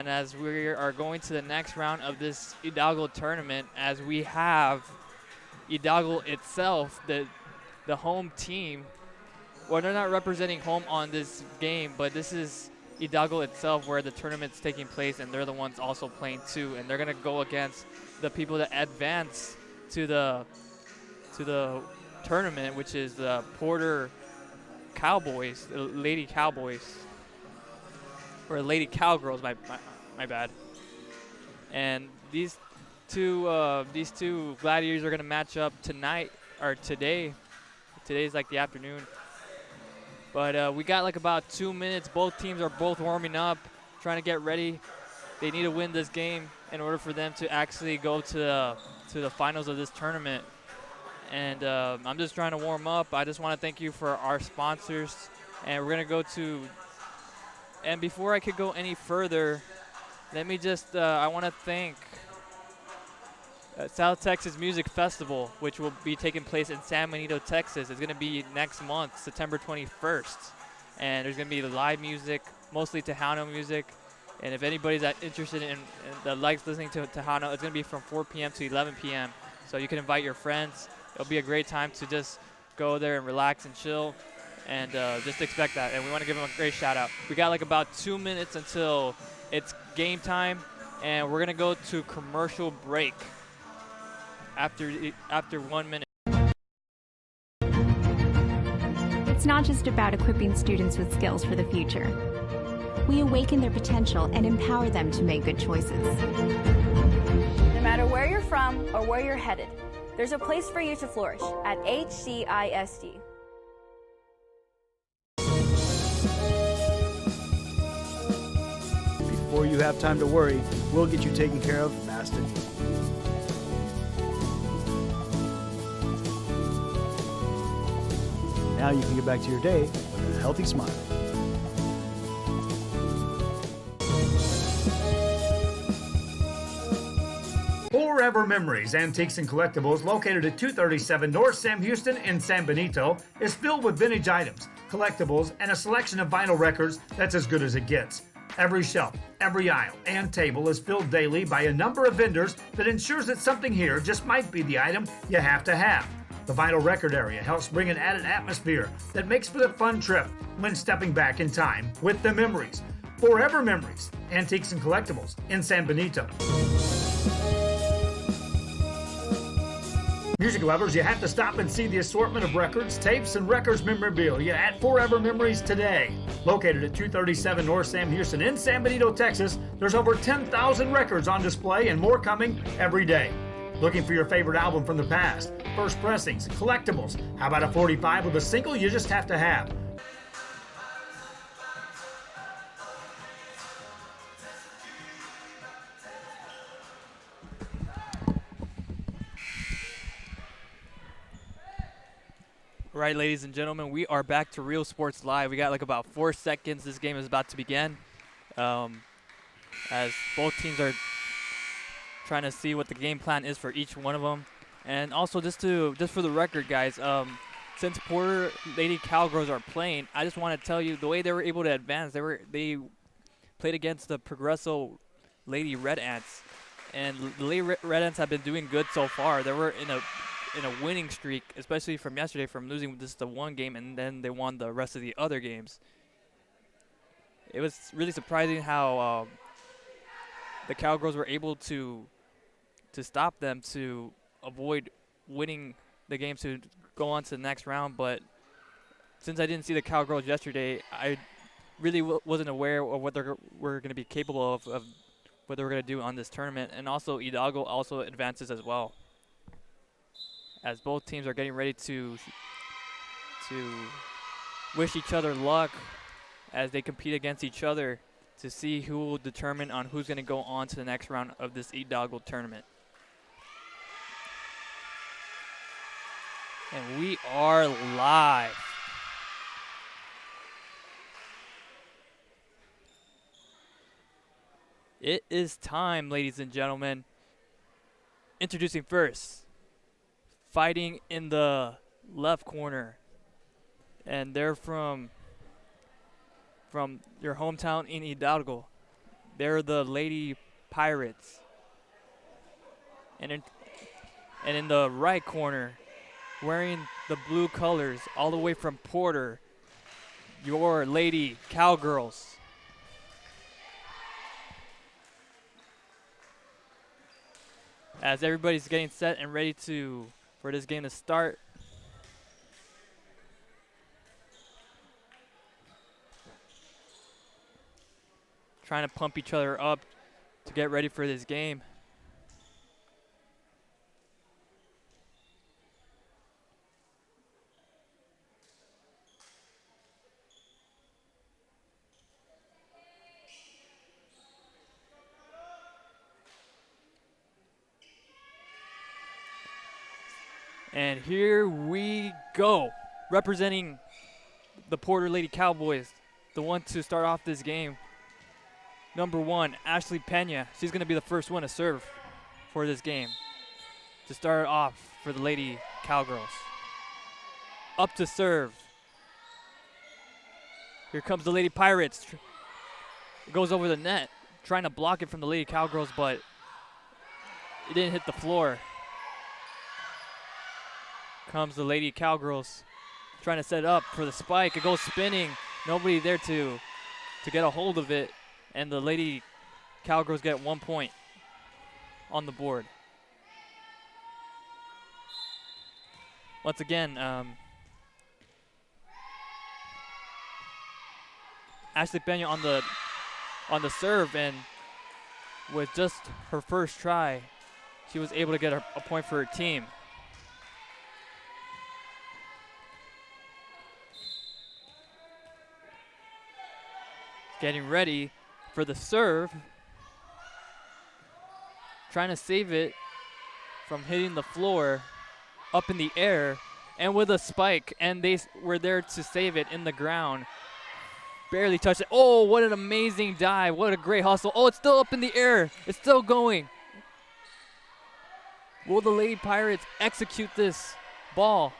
And as we are going to the next round of this Hidalgo tournament, as we have Hidalgo itself, the home team. Well, they're not representing home on this game, but this is Hidalgo itself where the tournament's taking place, and they're the ones also playing too. And they're gonna go against the people that advance to the tournament, which is the Porter Cowboys, the Lady Cowboys, or Lady Cowgirls. My bad. And these two gladiators are gonna match up tonight or today. Today's like the afternoon. But we got like about 2 minutes. Both teams are both warming up, trying to get ready. They need to win this game in order for them to actually go to the finals of this tournament. And I'm just trying to warm up. I just want to thank you for our sponsors. And we're going to go to – and before I could go any further, let me just I want to thank South Texas Music Festival, which will be taking place in San Benito, Texas. It's going to be next month, September 21st. And there's going to be live music, mostly Tejano music. And if anybody's that interested in that likes listening to Tejano, it's going to be from 4 p.m. to 11 p.m. So you can invite your friends. It'll be a great time to just go there and relax and chill. And just expect that. And we want to give them a great shout out. We got like about 2 minutes until it's game time. And we're going to go to commercial break after 1 minute. It's not just about equipping students with skills for the future. We awaken their potential and empower them to make good choices. No matter where you're from or where you're headed, there's a place for you to flourish at HCISD. Before you have time to worry, we'll get you taken care of fast and easy. Now you can get back to your day with a healthy smile. Forever Memories, Antiques and Collectibles, located at 237 North Sam Houston in San Benito, is filled with vintage items, collectibles, and a selection of vinyl records that's as good as it gets. Every shelf, every aisle, and table is filled daily by a number of vendors that ensures that something here just might be the item you have to have. The vinyl record area helps bring an added atmosphere that makes for the fun trip when stepping back in time with the memories. Forever Memories, Antiques and Collectibles in San Benito. Music lovers, you have to stop and see the assortment of records, tapes, and records memorabilia at Forever Memories today. Located at 237 North Sam Houston in San Benito, Texas, there's over 10,000 records on display and more coming every day. Looking for your favorite album from the past, first pressings, collectibles? How about a 45 with a single you just have to have? All right, ladies and gentlemen, we are back to Real Sports Live. We got like about 4 seconds. This game is about to begin. As both teams are trying to see what the game plan is for each one of them. And also, just for the record, guys, since Porter Lady Cowgirls are playing, I just want to tell you the way they were able to advance. They played against the Progresso Lady Red Ants, and the Lady Red Ants have been doing good so far. They were in a winning streak, especially from yesterday, from losing just the one game, and then they won the rest of the other games. It was really surprising how the Cowgirls were able to stop them, to avoid winning the game, to go on to the next round. But since I didn't see the Cowgirls yesterday, I really wasn't aware of what they were going to be capable of what they were going to do on this tournament. And also, Hidalgo also advances as well, as both teams are getting ready to wish each other luck as they compete against each other to see who will determine on who's going to go on to the next round of this Hidalgo tournament. And we are live. It is time, ladies and gentlemen. Introducing first, fighting in the left corner, and they're from your hometown in Hidalgo. They're the Lady Pirates. And in the right corner, wearing the blue colors all the way from Porter, your Lady Cowgirls. As everybody's getting set and ready for this game to start. Trying to pump each other up to get ready for this game. And here we go, representing the Porter Lady Cowboys, the one to start off this game. Number 1, Ashley Pena. She's going to be the first one to serve for this game, to start off for the Lady Cowgirls. Up to serve. Here comes the Lady Pirates. It goes over the net, trying to block it from the Lady Cowgirls, but it didn't hit the floor. Comes the Lady Cowgirls, trying to set up for the spike. It goes spinning. Nobody there to get a hold of it, and the Lady Cowgirls get 1 point on the board. Once again, Ashley Pena on the serve, and with just her first try, she was able to get a point for her team. Getting ready for the serve. Trying to save it from hitting the floor, up in the air, and with a spike, and they were there to save it in the ground. Barely touched it. Oh, what an amazing dive. What a great hustle. Oh, it's still up in the air. It's still going. Will the Lady Pirates execute this ball?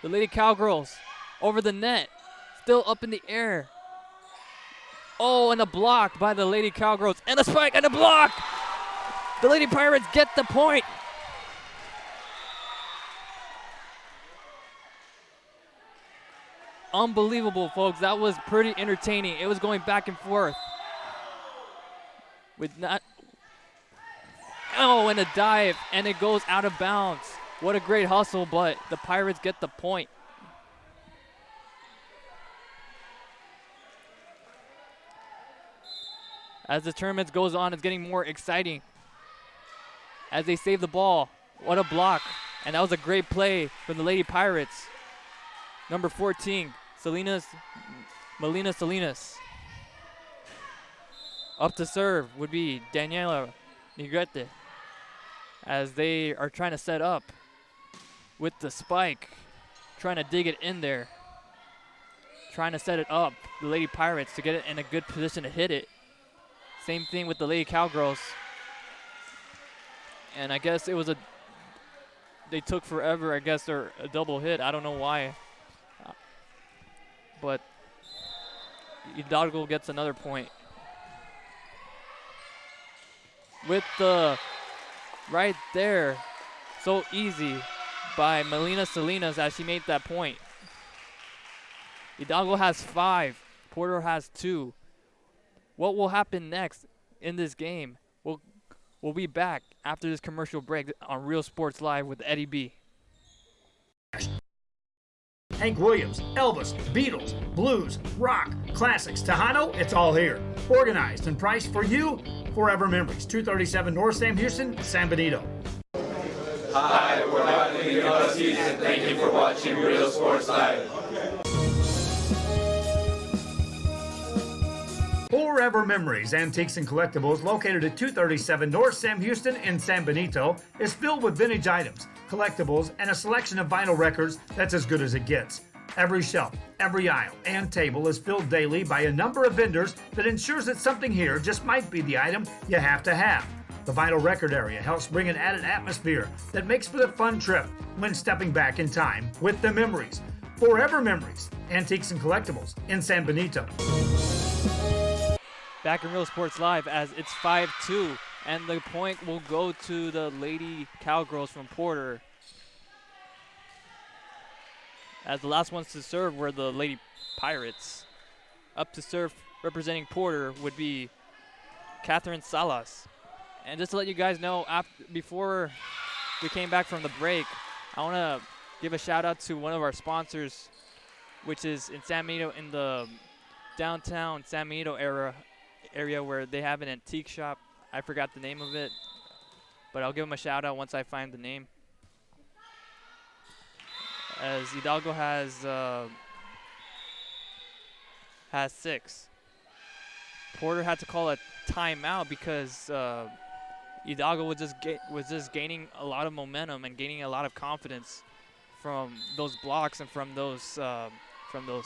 The Lady Cowgirls over the net, still up in the air. Oh, and a block by the Lady Cowgirls. And a spike and a block. The Lady Pirates get the point. Unbelievable, folks. That was pretty entertaining. It was going back and forth. And a dive, and it goes out of bounds. What a great hustle, but the Pirates get the point. As the tournament goes on, it's getting more exciting. As they save the ball, what a block. And that was a great play from the Lady Pirates. Number 14, Melina Salinas. Up to serve would be Daniela Negrete, as they are trying to set up with the spike, trying to dig it in there, trying to set it up, the Lady Pirates, to get it in a good position to hit it. Same thing with the Lady Cowgirls. And I guess it was they took forever, I guess, or a double hit. I don't know why. But Hidalgo gets another point. With the right there, so easy by Melina Salinas as she made that point. Hidalgo has 5, Porter has 2. What will happen next in this game? We'll be back after this commercial break on Real Sports Live with Eddie B. Hank Williams, Elvis, Beatles, blues, rock, classics, Tejano, it's all here. Organized and priced for you. Forever Memories, 237 North Sam Houston, San Benito. Hi, we're Lightning Galaxies, and thank you for watching Real Sports Live. Forever Memories, Antiques and Collectibles, located at 237 North Sam Houston in San Benito, is filled with vintage items, collectibles, and a selection of vinyl records that's as good as it gets. Every shelf, every aisle, and table is filled daily by a number of vendors that ensures that something here just might be the item you have to have. The vinyl record area helps bring an added atmosphere that makes for the fun trip when stepping back in time with the memories. Forever Memories, Antiques and Collectibles in San Benito. back in Real Sports Live as it's 5-2, and the point will go to the Lady Cowgirls from Porter. As the last ones to serve were the Lady Pirates. Up to serve representing Porter would be Catherine Salas. And just to let you guys know, before we came back from the break, I want to give a shout out to one of our sponsors, which is in San Benito, in the downtown San Benito area where they have an antique shop. I forgot the name of it, but I'll give them a shout out once I find the name. As Hidalgo has 6. Porter had to call a timeout because Hidalgo was just gaining a lot of momentum and gaining a lot of confidence from those blocks and from those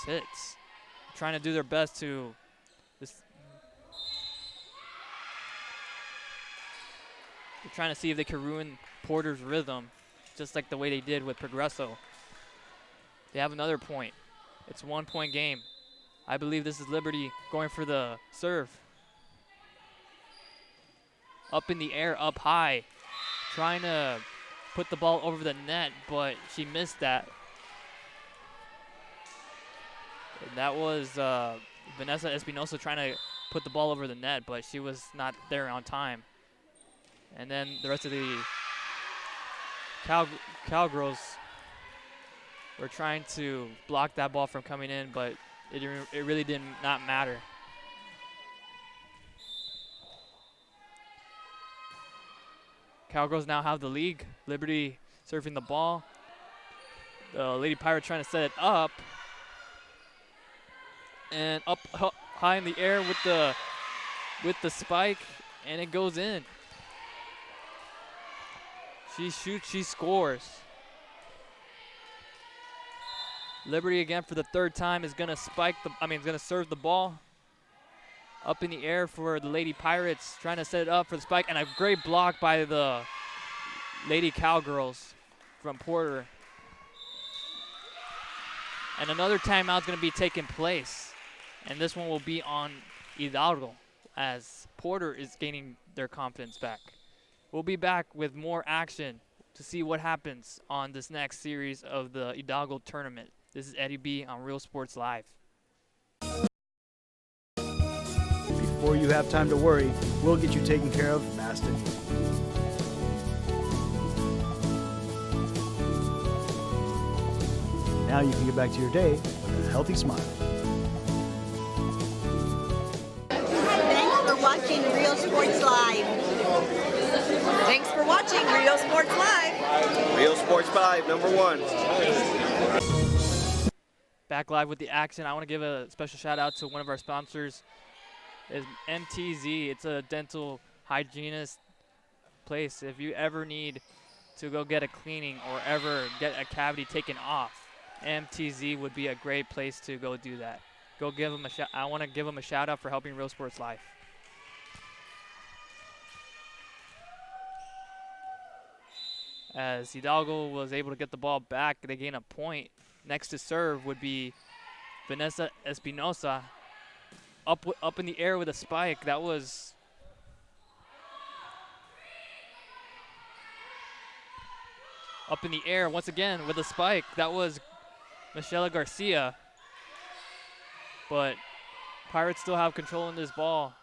hits, trying to do their best to they're trying to see if they could ruin Porter's rhythm, just like the way they did with Progresso. They have another point. It's 1-point game. I believe this is Liberty going for the serve. Up in the air, up high, trying to put the ball over the net, but she missed that. And that was Vanessa Espinosa trying to put the ball over the net, but she was not there on time. And then the rest of the Cowgirls were trying to block that ball from coming in, but it really did not matter. Cowgirls now have the lead. Liberty surfing the ball. The Lady Pirates trying to set it up. And up high in the air with the spike, and it goes in. She shoots, she scores. Liberty again for the 3rd time is gonna serve the ball. Up in the air for the Lady Pirates, trying to set it up for the spike, and a great block by the Lady Cowgirls from Porter. And another timeout is going to be taking place, and this one will be on Hidalgo as Porter is gaining their confidence back. We'll be back with more action to see what happens on this next series of the Hidalgo tournament. This is Eddie B on Real Sports Live. Before you have time to worry, we'll get you taken care of fast and easy. Now you can get back to your day with a healthy smile. Thanks for watching Real Sports Live. Thanks for watching Real Sports Live. Real Sports Live, #1. Back live with the action. I want to give a special shout out to one of our sponsors, is MTZ. It's a dental hygienist place. If you ever need to go get a cleaning or ever get a cavity taken off, MTZ would be a great place to go do that. Go give them a shout. I want to give them a shout out for helping Real Sports Live. As Hidalgo was able to get the ball back, they gain a point. Next to serve would be Vanessa Espinosa. Up in the air with a spike. That was up in the air once again with a spike. That was Michelle Garcia. But Pirates still have control in this ball.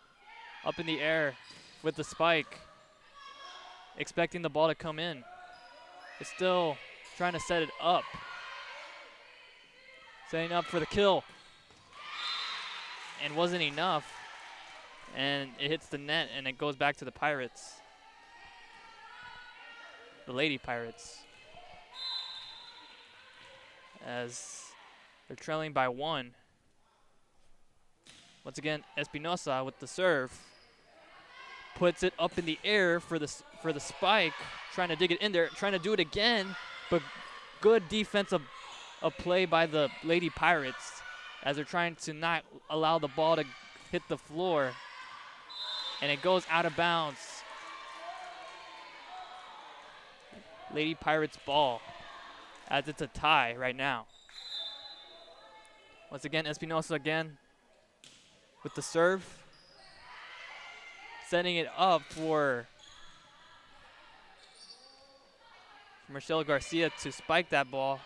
Up in the air with the spike, expecting the ball to come in. It's still trying to set it up. Setting up for the kill. And wasn't enough. And it hits the net and it goes back to the Pirates. The Lady Pirates. As they're trailing by 1. Once again, Espinosa with the serve. Puts it up in the air for the spike. Trying to dig it in there. Trying to do it again. But good defensive play by the Lady Pirates as they're trying to not allow the ball to hit the floor. And it goes out of bounds. Lady Pirates ball as it's a tie right now. Once again, Espinosa again with the serve. setting it up for Michelle Garcia to spike that ball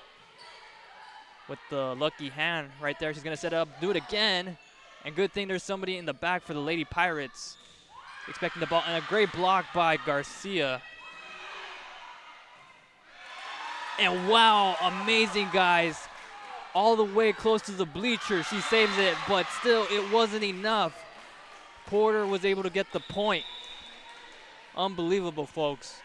with the lucky hand right there. She's going to set it up, do it again. And good thing there's somebody in the back for the Lady Pirates expecting the ball. And a great block by Garcia. And wow, amazing, guys. All the way close to the bleacher. She saves it, but still it wasn't enough. Porter was able to get the point. Unbelievable, folks.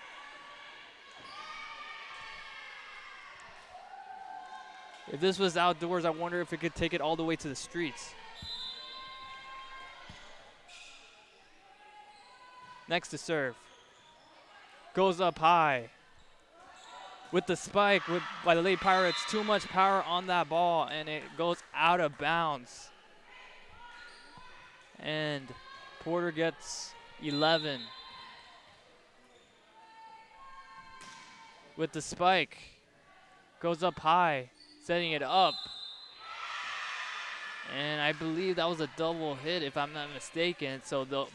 If this was outdoors, I wonder if it could take it all the way to the streets. Next to serve. Goes up high. With the spike by the Lady Pirates, too much power on that ball, and it goes out of bounds. And Porter gets 11. With the spike, goes up high, setting it up. And I believe that was a double hit, if I'm not mistaken. So the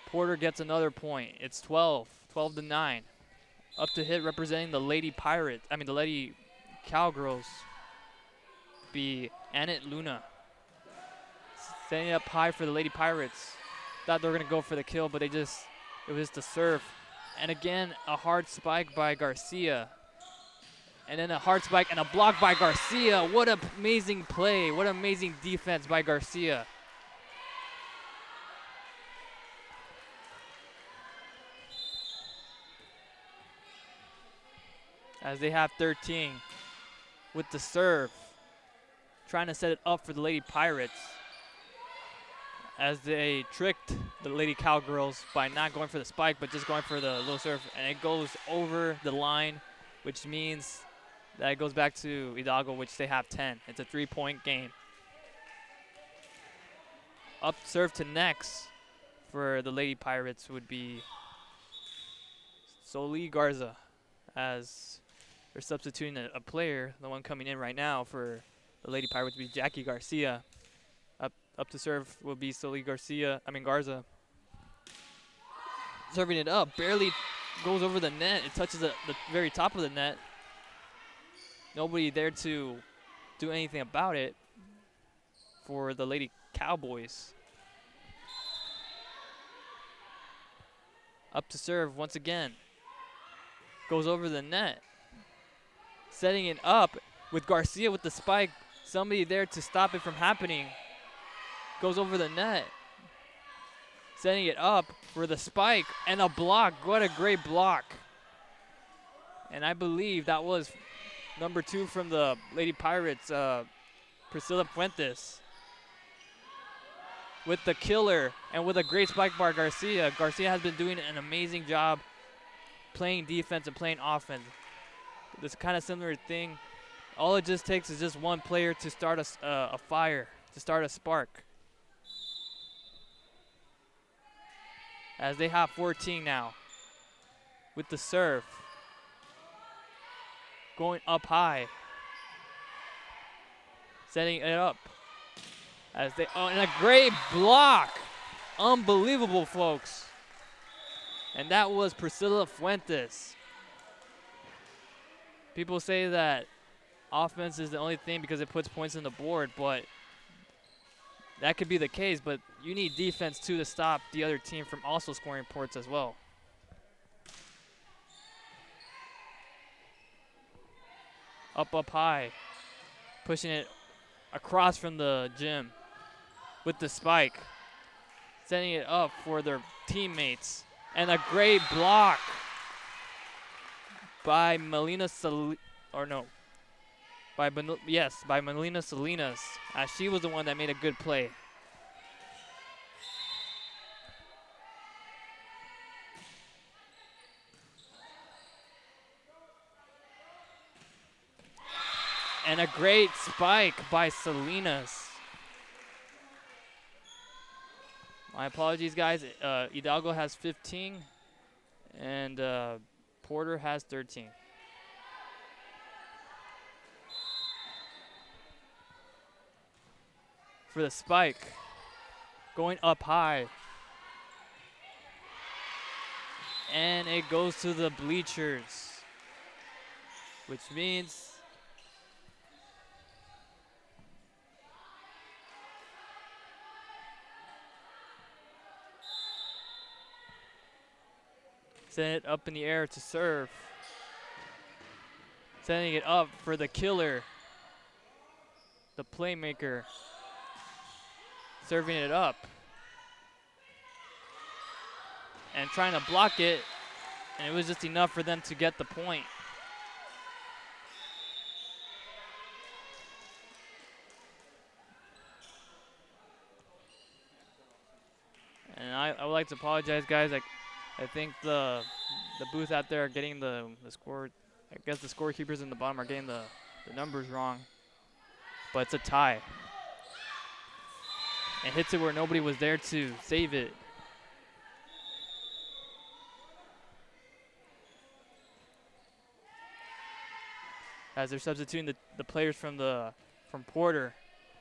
Porter gets another point. It's 12 to 9. Up to hit representing the Lady Pirates, the Lady Cowgirls, be Annette Luna. Setting it up high for the Lady Pirates. Thought they were going to go for the kill, but it was the serve. And again, a hard spike by Garcia. And then a hard spike and a block by Garcia. What an amazing play. What amazing defense by Garcia. As they have 13 with the serve. Trying to set it up for the Lady Pirates. As they tricked the Lady Cowgirls by not going for the spike, but just going for the little serve. And it goes over the line, which means that it goes back to Hidalgo, which they have 10. It's a 3-point game. Up serve to next for the Lady Pirates would be Soli Garza, as they're substituting a player. The one coming in right now for the Lady Pirates would be Jackie Garcia. Up to serve will be Soli Garza. Serving it up, barely goes over the net. It touches the very top of the net. Nobody there to do anything about it for the Lady Cowboys. Up to serve once again. Goes over the net. Setting it up with Garcia with the spike. Somebody there to stop it from happening. Goes over the net. Setting it up for the spike and a block. What a great block. And I believe that was number 2 from the Lady Pirates, Priscilla Fuentes. With the killer and with a great spike by Garcia. Garcia has been doing an amazing job playing defense and playing offense. This kind of similar thing. All it just takes is just one player to start a fire, to start a spark. As they have 14 now. With the serve. Going up high. Setting it up. And a great block. Unbelievable, folks. And that was Priscilla Fuentes. People say that offense is the only thing because it puts points on the board, but that could be the case, but you need defense too to stop the other team from also scoring points as well. Up high. Pushing it across from the gym with the spike. Setting it up for their teammates. And a great block by Melina by Melina Salinas. She was the one that made a good play. And a great spike by Salinas. My apologies, guys. Hidalgo has 15, and Porter has 13. For the spike, going up high. And it goes to the bleachers, which means send it up in the air to serve. Sending it up for the killer, the playmaker. Serving it up. And trying to block it. And it was just enough for them to get the point. And I would like to apologize, guys. I think the booth out there are getting the score. I guess the scorekeepers in the bottom are getting the numbers wrong. But it's a tie. And hits it where nobody was there to save it. As they're substituting the players from Porter,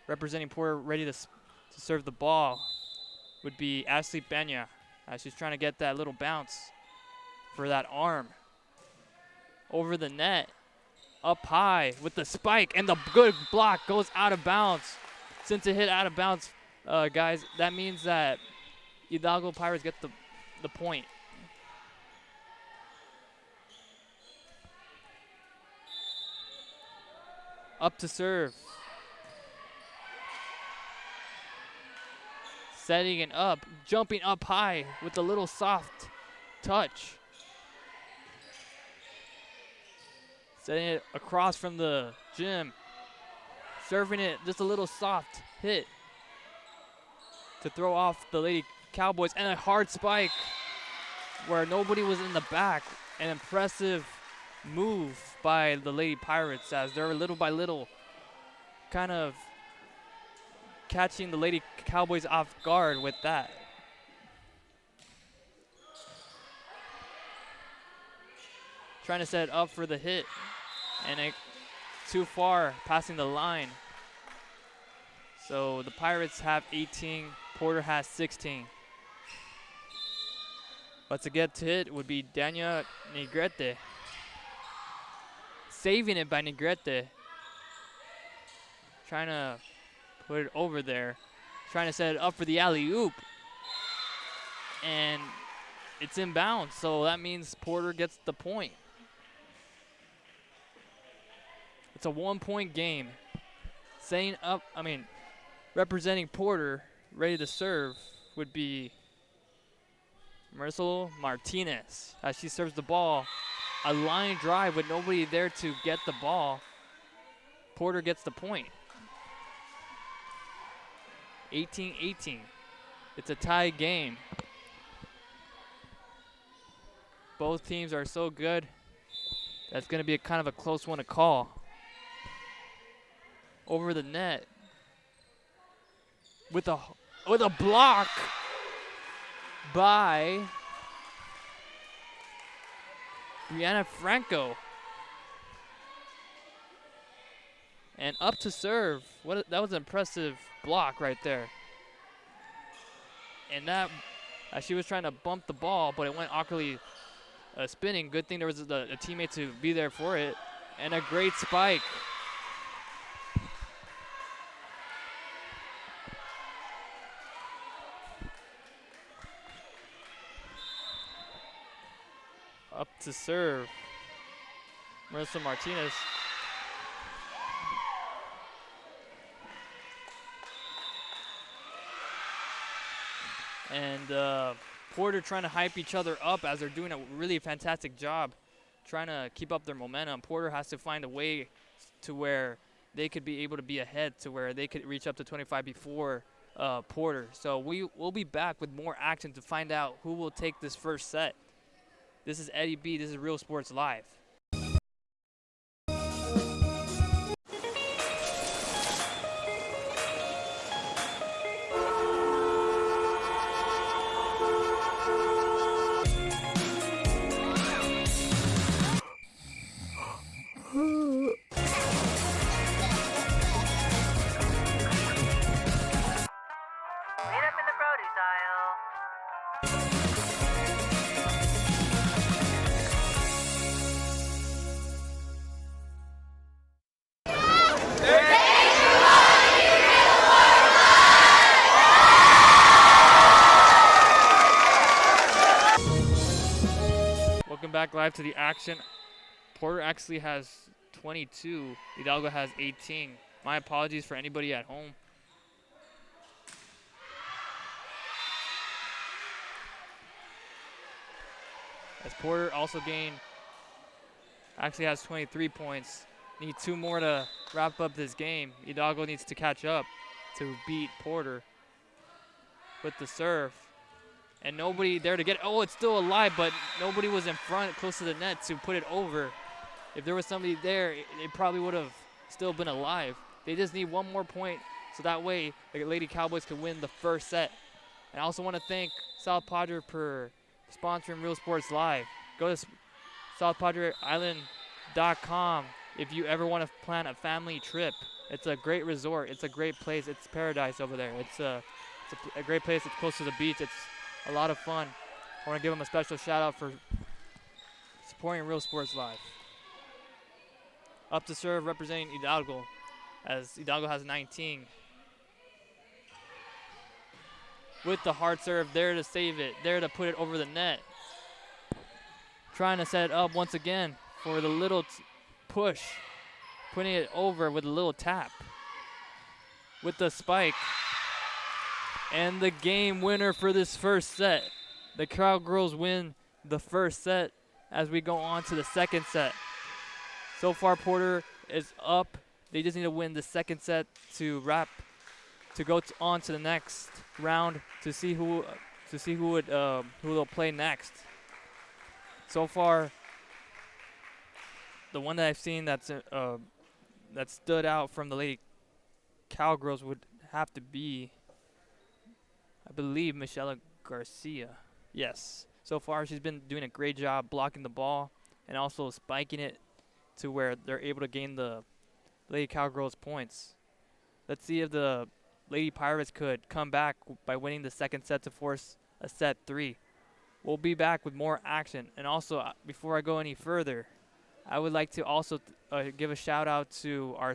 representing Porter, ready to serve the ball, would be Ashley Pena, as she's trying to get that little bounce for that arm. Over the net, up high with the spike, and the good block goes out of bounds. Since it hit out of bounds, guys, that means that Hidalgo Pirates get the point. Up to serve. Setting it up, jumping up high with a little soft touch. Setting it across from the gym. Serving it just a little soft hit to throw off the Lady Cowboys, and a hard spike where nobody was in the back. An impressive move by the Lady Pirates, as they're little by little kind of catching the Lady Cowboys off guard with that. Trying to set it up for the hit, and it too far, passing the line. So the Pirates have 18, Porter has 16. But to get to it would be Dania Negrete. Saving it by Negrete. Trying to put it over there. Trying to set it up for the alley-oop. And it's inbounds, so that means Porter gets the point. It's a 1-point game. Representing Porter, ready to serve, would be Marisol Martinez, as she serves the ball. A line drive with nobody there to get the ball. Porter gets the point. 18-18. It's a tie game. Both teams are so good. That's going to be kind of a close one to call. Over the net. With a block by Brianna Franco. And up to serve. That was an impressive block right there. And that, she was trying to bump the ball, but it went awkwardly spinning. Good thing there was a teammate to be there for it. And a great spike. Up to serve, Marisol Martinez. And Porter trying to hype each other up, as they're doing a really fantastic job trying to keep up their momentum. Porter has to find a way to where they could be able to be ahead, to where they could reach up to 25 before Porter. So we'll be back with more action to find out who will take this first set. This is Eddie B. This is Real Sports Live. back live to the action. Porter actually has 22. Hidalgo has 18. My apologies for anybody at home. As Porter also actually has 23 points. Need 2 more to wrap up this game. Hidalgo needs to catch up to beat Porter with the serve. And nobody there to get, oh, it's still alive, but nobody was in front close to the net to put it over. If there was somebody there, it probably would have still been alive. They just need 1 more point, so that way the Lady Cowboys could win the first set. And I also want to thank South Padre for sponsoring Real Sports Live. Go to southpadreisland.com if you ever want to plan a family trip. It's a great resort. It's a great place. It's paradise over there. It's a great place. It's close to the beach. It's a lot of fun. I want to give them a special shout out for supporting Real Sports Live. Up to serve representing Hidalgo, as Hidalgo has 19. With the hard serve, there to save it, there to put it over the net. Trying to set it up once again for the little push. Putting it over with a little tap. With the spike. And the game winner for this first set. The Cowgirls win the first set as we go on to the second set. So far, Porter is up. They just need to win the second set to go on to the next round to see who they'll play next. So far, the one that I've seen that stood out from the Lady Cowgirls would have to be, I believe, Michelle Garcia. Yes. So far, she's been doing a great job blocking the ball and also spiking it to where they're able to gain the Lady Cowgirls points. Let's see if the Lady Pirates could come back by winning the second set to force a set 3. We'll be back with more action. And also, before I go any further, I would like to also give a shout out to our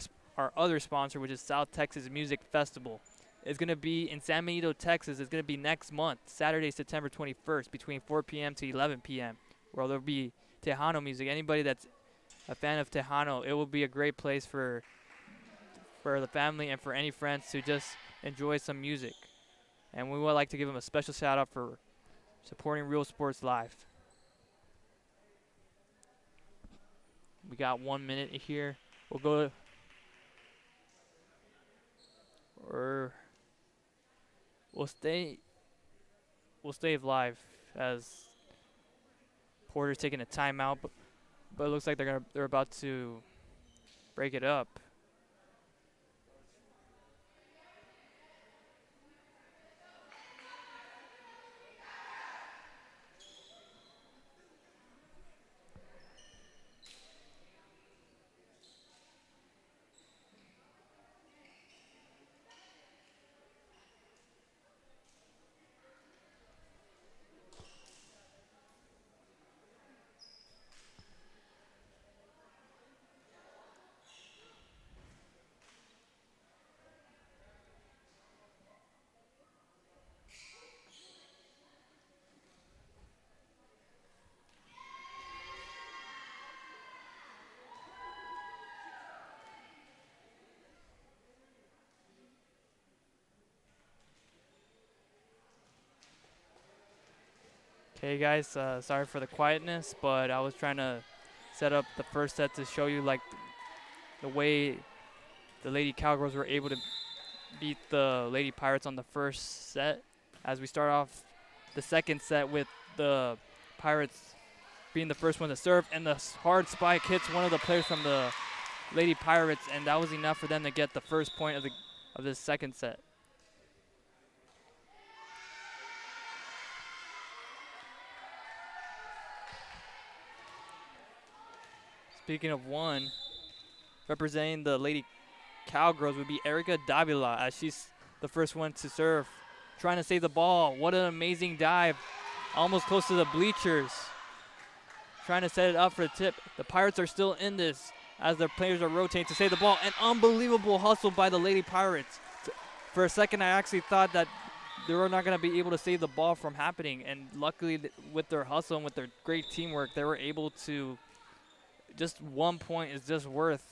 other sponsor, which is South Texas Music Festival. It's going to be in San Benito, Texas. It's going to be next month, Saturday, September 21st, between 4 p.m. to 11 p.m., where there'll be Tejano music. Anybody that's a fan of Tejano, it will be a great place for the family and for any friends to just enjoy some music. And we would like to give them a special shout out for supporting Real Sports Live. We got 1 minute here. We'll go we'll stay live as Porter's taking a timeout, but it looks like they're about to break it up. Okay, guys, sorry for the quietness, but I was trying to set up the first set to show you like the way the Lady Cowgirls were able to beat the Lady Pirates on the first set. As we start off the second set with the Pirates being the first one to serve, and the hard spike hits one of the players from the Lady Pirates, and that was enough for them to get the first point of this second set. Speaking of one, representing the Lady Cowgirls would be Erica Davila, as she's the first one to serve. Trying to save the ball. What an amazing dive. Almost close to the bleachers. Trying to set it up for the tip. The Pirates are still in this as their players are rotating to save the ball. An unbelievable hustle by the Lady Pirates. For a second, I actually thought that they were not going to be able to save the ball from happening. And luckily, with their hustle and with their great teamwork, they were able to. Just 1 point is just worth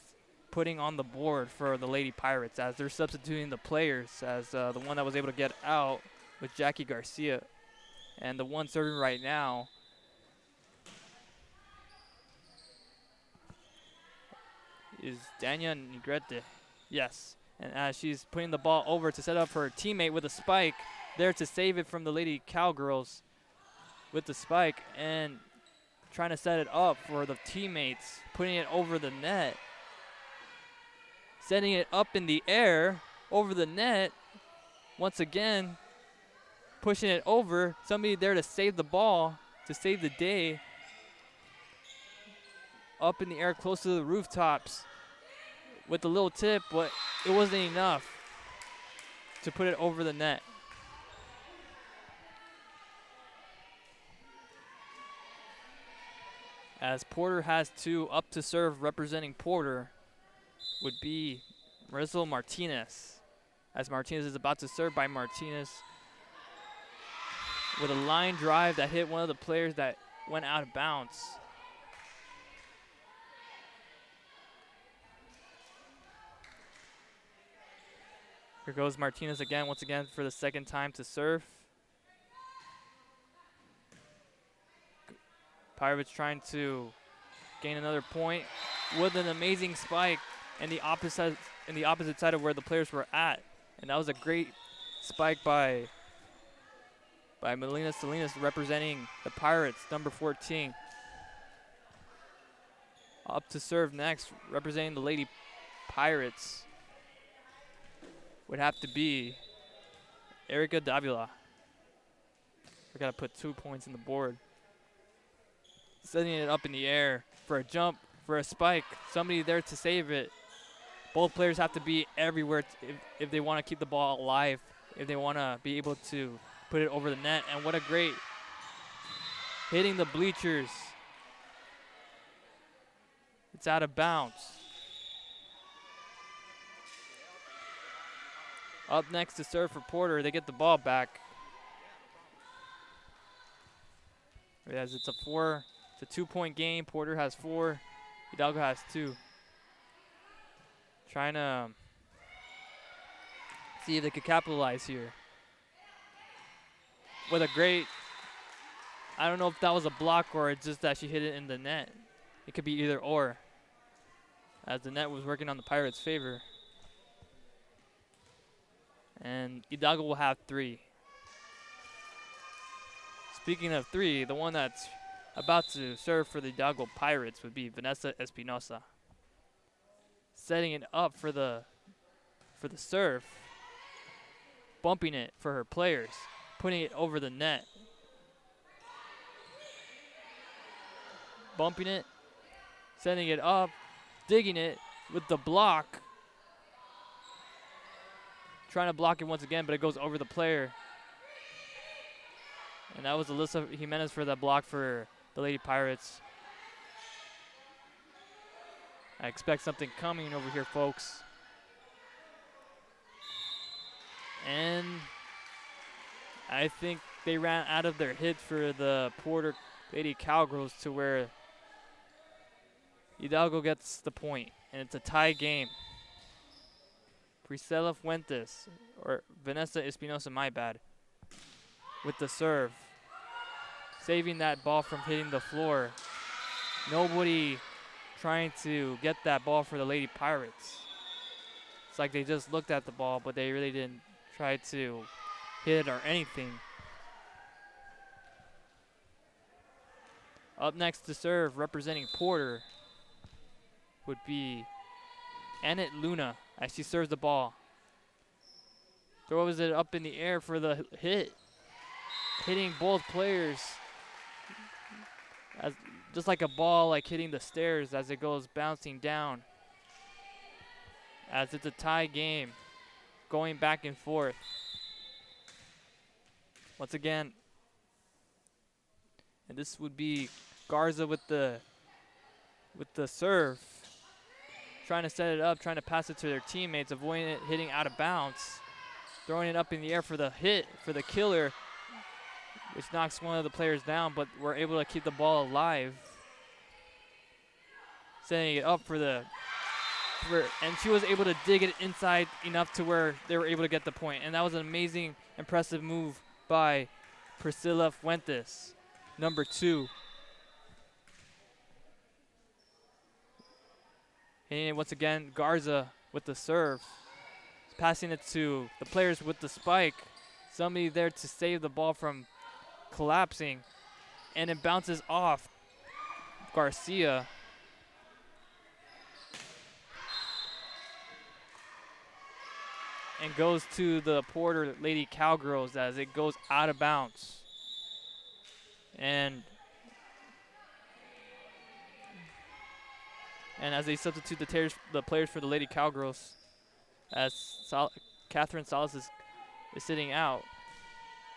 putting on the board for the Lady Pirates, as they're substituting the players, as the one that was able to get out with Jackie Garcia. And the one serving right now is Dania Negrete. Yes. And as she's putting the ball over to set up her teammate with a spike, there to save it from the Lady Cowgirls with the spike, and trying to set it up for the teammates, putting it over the net. Setting it up in the air over the net. Once again, pushing it over. Somebody there to save the ball, to save the day. Up in the air close to the rooftops with a little tip, but it wasn't enough to put it over the net. As Porter has two up to serve, representing Porter would be Marisol Martinez. As Martinez is about to serve by Martinez with a line drive that hit one of the players that went out of bounds. Here goes Martinez again, once again for the second time to serve. Pirates trying to gain another point with an amazing spike in the opposite side of where the players were at. And that was a great spike by Melina Salinas, representing the Pirates, number 14. Up to serve next, representing the Lady Pirates, would have to be Erica Davila. We gotta put 2 points in the board. Setting it up in the air for a jump, for a spike. Somebody there to save it. Both players have to be everywhere if they want to keep the ball alive, if they want to be able to put it over the net. And what a great hitting the bleachers. It's out of bounds. Up next to serve for Porter, they get the ball back. As it's a 2-point game. Porter has 4. Hidalgo has 2. Trying to see if they could capitalize here. With a great, I don't know if that was a block or it's just that she hit it in the net. It could be either or, as the net was working on the Pirates' favor. And Hidalgo will have 3. Speaking of 3, the one that's about to serve for the Hidalgo Pirates would be Vanessa Espinosa. Setting it up for the serve. Bumping it for her players. Putting it over the net. Bumping it. Sending it up. Digging it with the block. Trying to block it once again, but it goes over the player. And that was Alyssa Jimenez for that block for the Lady Pirates. I expect something coming over here, folks. And I think they ran out of their hit for the Porter Lady Cowgirls, to where Hidalgo gets the point, and it's a tie game. Priscilla Fuentes, or Vanessa Espinosa, my bad, with the serve. Saving that ball from hitting the floor. Nobody trying to get that ball for the Lady Pirates. It's like they just looked at the ball, but they really didn't try to hit it or anything. Up next to serve, representing Porter, would be Annette Luna, as she serves the ball. Throws it up in the air for the hit. Hitting both players. As just like a ball, like hitting the stairs as it goes bouncing down. As it's a tie game, going back and forth. Once again, and this would be Garza with the serve, trying to set it up, trying to pass it to their teammates, avoiding it hitting out of bounds. throwing it up in the air for the hit, for the killer, which knocks one of the players down, but we're able to keep the ball alive. Setting it up and she was able to dig it inside enough to where they were able to get the point. And that was an amazing, impressive move by Priscilla Fuentes, number 2. And once again, Garza with the serve. Passing it to the players with the spike. Somebody there to save the ball from collapsing. And it bounces off Garcia. And goes to the Porter Lady Cowgirls as it goes out of bounds. And as they substitute the players for the Lady Cowgirls, as Catherine Salas is sitting out,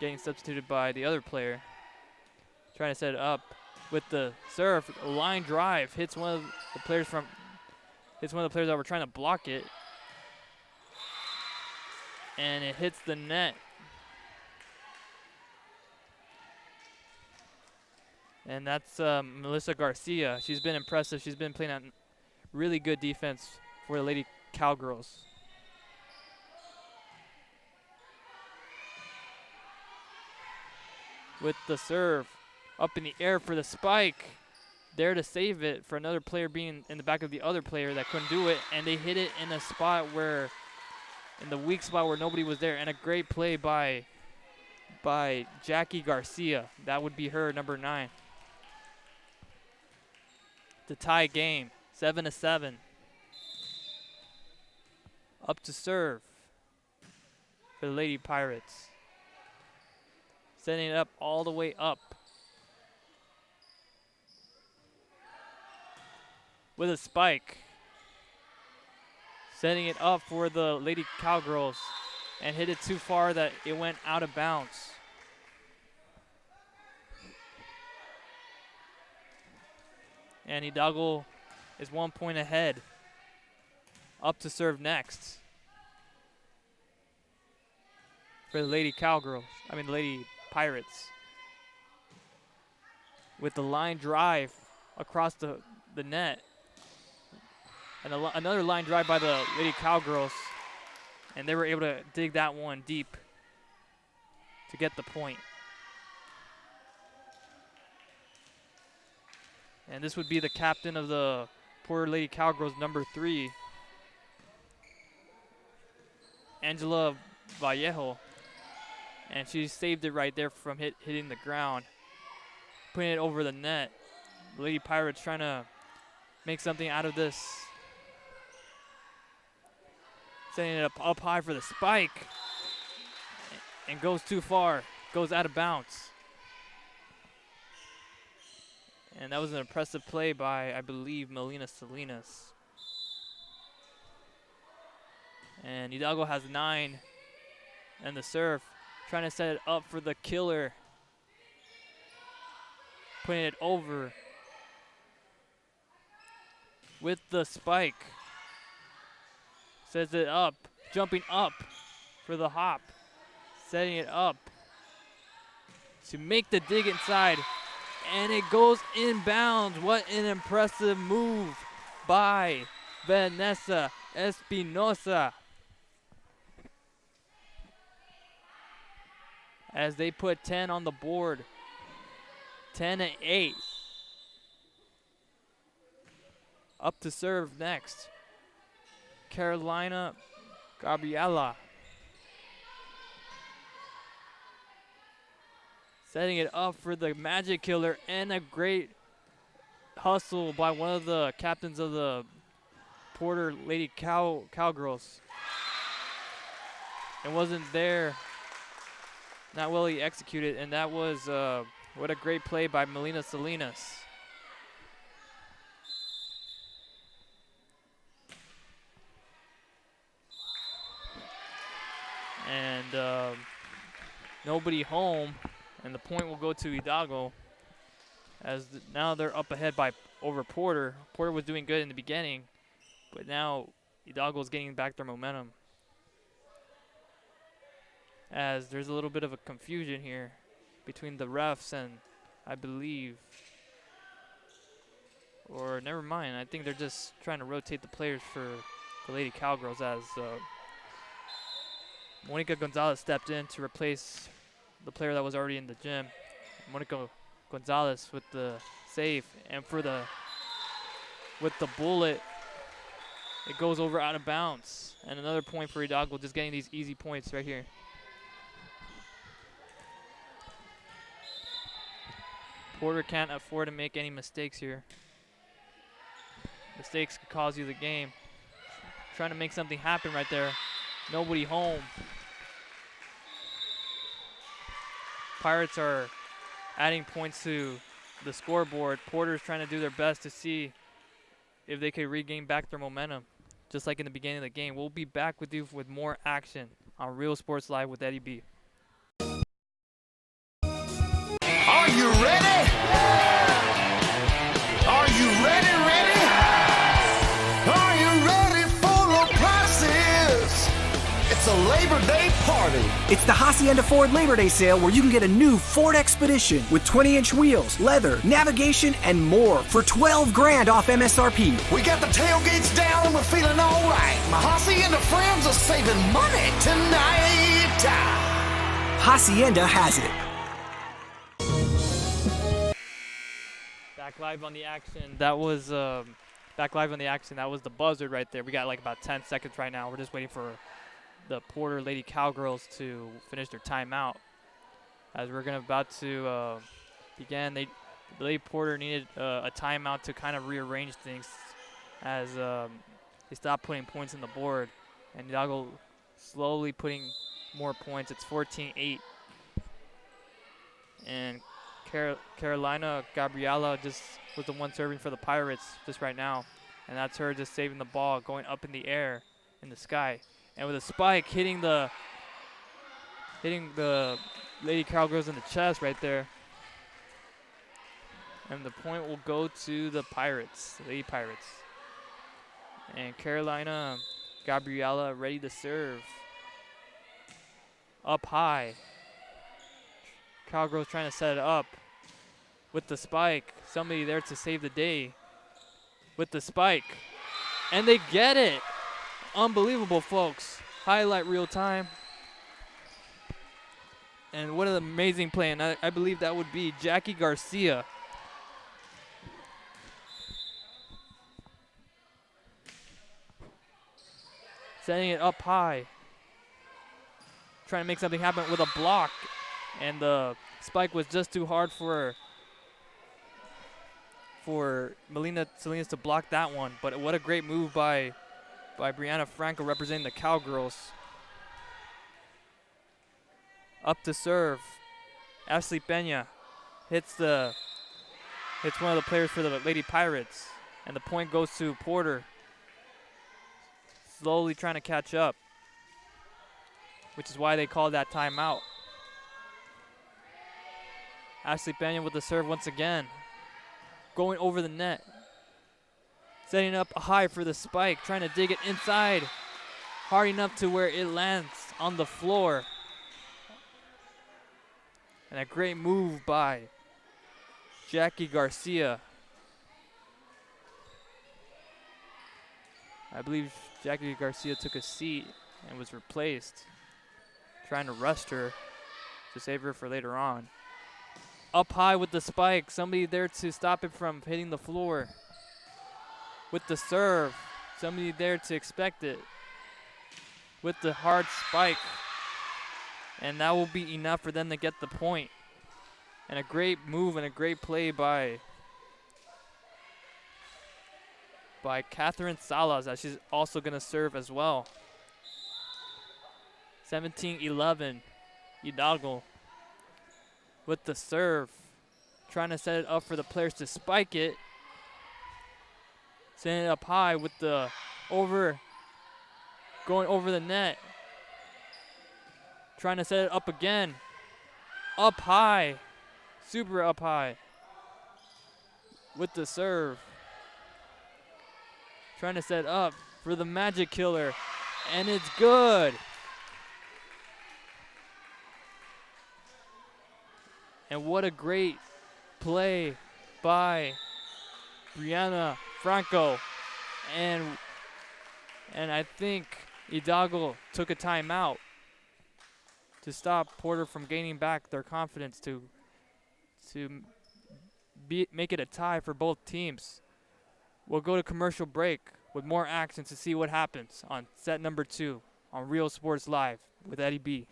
getting substituted by the other player. Trying to set it up with the serve, a line drive, hits one of the players that were trying to block it. And it hits the net. And that's Melissa Garcia. She's been impressive. She's been playing on really good defense for the Lady Cowgirls. With the serve up in the air for the spike. There to save it for another player being in the back of the other player that couldn't do it. And they hit it in a spot in the weak spot where nobody was there. And a great play by Jackie Garcia. That would be her, number 9. To tie game, 7-7. Up to serve for the Lady Pirates. Setting it up all the way up. With a spike. Setting it up for the Lady Cowgirls. And hit it too far that it went out of bounds. And Hidalgo is 1 point ahead. Up to serve next. For the Lady the Lady Pirates. With the line drive across the net. And another line drive by the Lady Cowgirls. And they were able to dig that one deep to get the point. And this would be the captain of the Porter Lady Cowgirls, number 3. Angela Vallejo. And she saved it right there from hitting the ground. Putting it over the net. The Lady Pirates trying to make something out of this. Setting it up high for the spike. And goes too far. Goes out of bounds. And that was an impressive play by, I believe, Melina Salinas. And Hidalgo has 9. And the serve. Trying to set it up for the killer. Putting it over. With the spike. Sets it up. Jumping up for the hop. Setting it up. To make the dig inside. And it goes inbounds. What an impressive move by Vanessa Espinosa. As they put 10 on the board. 10-8. Up to serve next. Carolina Gabriela. Setting it up for the Magic Killer, and a great hustle by one of the captains of the Porter Lady Cowgirls. It wasn't there. Not well executed, and that was what a great play by Melina Salinas. And nobody home. And the point will go to Hidalgo as now they're up ahead over Porter. Porter was doing good in the beginning, but now Hidalgo is getting back their momentum. as there's a little bit of a confusion here between the refs and I believe, or never mind, I think they're just trying to rotate the players for the Lady Cowgirls as Monica Gonzalez stepped in to replace the player that was already in the gym. Monica Gonzalez with the save, and with the bullet, it goes over out of bounds. And another point for Hidalgo, just getting these easy points right here. Porter can't afford to make any mistakes here. Mistakes could cause you the game. Trying to make something happen right there. Nobody home. Pirates are adding points to the scoreboard. Porter's trying to do their best to see if they could regain back their momentum, just like in the beginning of the game. We'll be back with you with more action on Real Sports Live with Eddie B. Are you ready? Are you ready, ready? Are you ready for the prices? It's a Labor Day party. It's the Hacienda Ford Labor Day sale where you can get a new Ford Expedition with 20-inch wheels, leather, navigation, and more for $12 grand off MSRP. We got the tailgates down and we're feeling all right. My Hacienda friends are saving money tonight. Hacienda has it. Back live on the action. That was back live on the action. That was the buzzard right there. We got like about 10 seconds right now. We're just waiting for the Porter Lady Cowgirls to finish their timeout. As we're about to begin, the Lady Porter needed a timeout to kind of rearrange things as they stopped putting points on the board. And Hidalgo slowly putting more points. It's 14-8. And Carolina Gabriela just was the one serving for the Pirates just right now. And that's her just saving the ball, going up in the air, in the sky. And with a spike hitting the Lady Cowgirls in the chest right there. And the point will go to the Pirates, the Lady Pirates. And Carolina Gabriela ready to serve. Up high. Cowgirls trying to set it up with the spike. Somebody there to save the day with the spike. And they get it. Unbelievable, folks. Highlight real time. And what an amazing play. And I believe that would be Jackie Garcia. Setting it up high. Trying to make something happen with a block. And the spike was just too hard for Melina Salinas to block that one. But what a great move by Brianna Franco representing the Cowgirls. Up to serve. Ashley Pena hits one of the players for the Lady Pirates. And the point goes to Porter. Slowly trying to catch up, which is why they called that timeout. Ashley Pena with the serve once again. Going over the net. Setting up high for the spike. Trying to dig it inside. Hard enough to where it lands on the floor. And a great move by Jackie Garcia. I believe Jackie Garcia took a seat and was replaced. Trying to rest her to save her for later on. Up high with the spike. Somebody there to stop it from hitting the floor. With the serve. Somebody there to expect it. With the hard spike. And that will be enough for them to get the point. And a great move and a great play by Catherine Salas, as she's also going to serve as well. 17-11, Hidalgo with the serve. Trying to set it up for the players to spike it. Setting it up high with the going over the net. Trying to set it up again. Up high, super up high with the serve. Trying to set up for the Magic Killer, and it's good. And what a great play by Brianna Franco. And I think Hidalgo took a timeout to stop Porter from gaining back their confidence to make it a tie for both teams. We'll go to commercial break with more action to see what happens on set number 2 on Real Sports Live with Eddie B.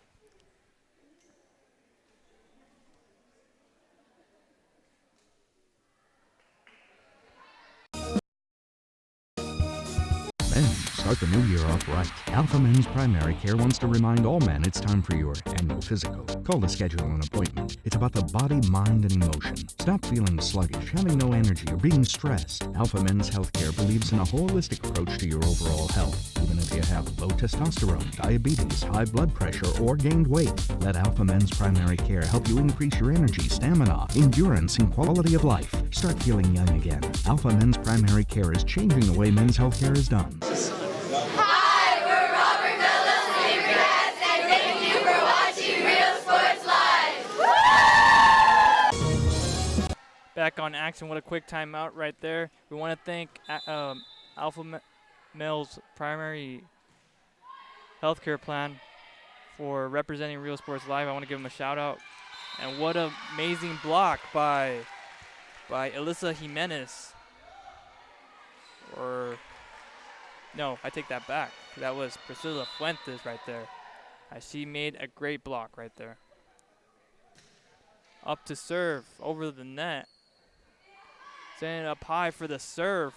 Start the new year off right. Alpha Men's Primary Care wants to remind all men it's time for your annual physical. Call to schedule an appointment. It's about the body, mind, and emotion. Stop feeling sluggish, having no energy, or being stressed. Alpha Men's Healthcare believes in a holistic approach to your overall health. Even if you have low testosterone, diabetes, high blood pressure, or gained weight, let Alpha Men's Primary Care help you increase your energy, stamina, endurance, and quality of life. Start feeling young again. Alpha Men's Primary Care is changing the way men's healthcare is done. Back on action. What a quick timeout right there. We want to thank Alpha Male's primary healthcare plan for representing Real Sports Live. I want to give him a shout out. And what an amazing block by Alyssa Jimenez. No, I take that back. That was Priscilla Fuentes right there. She made a great block right there. Up to serve, over the net. Sending it up high for the serve.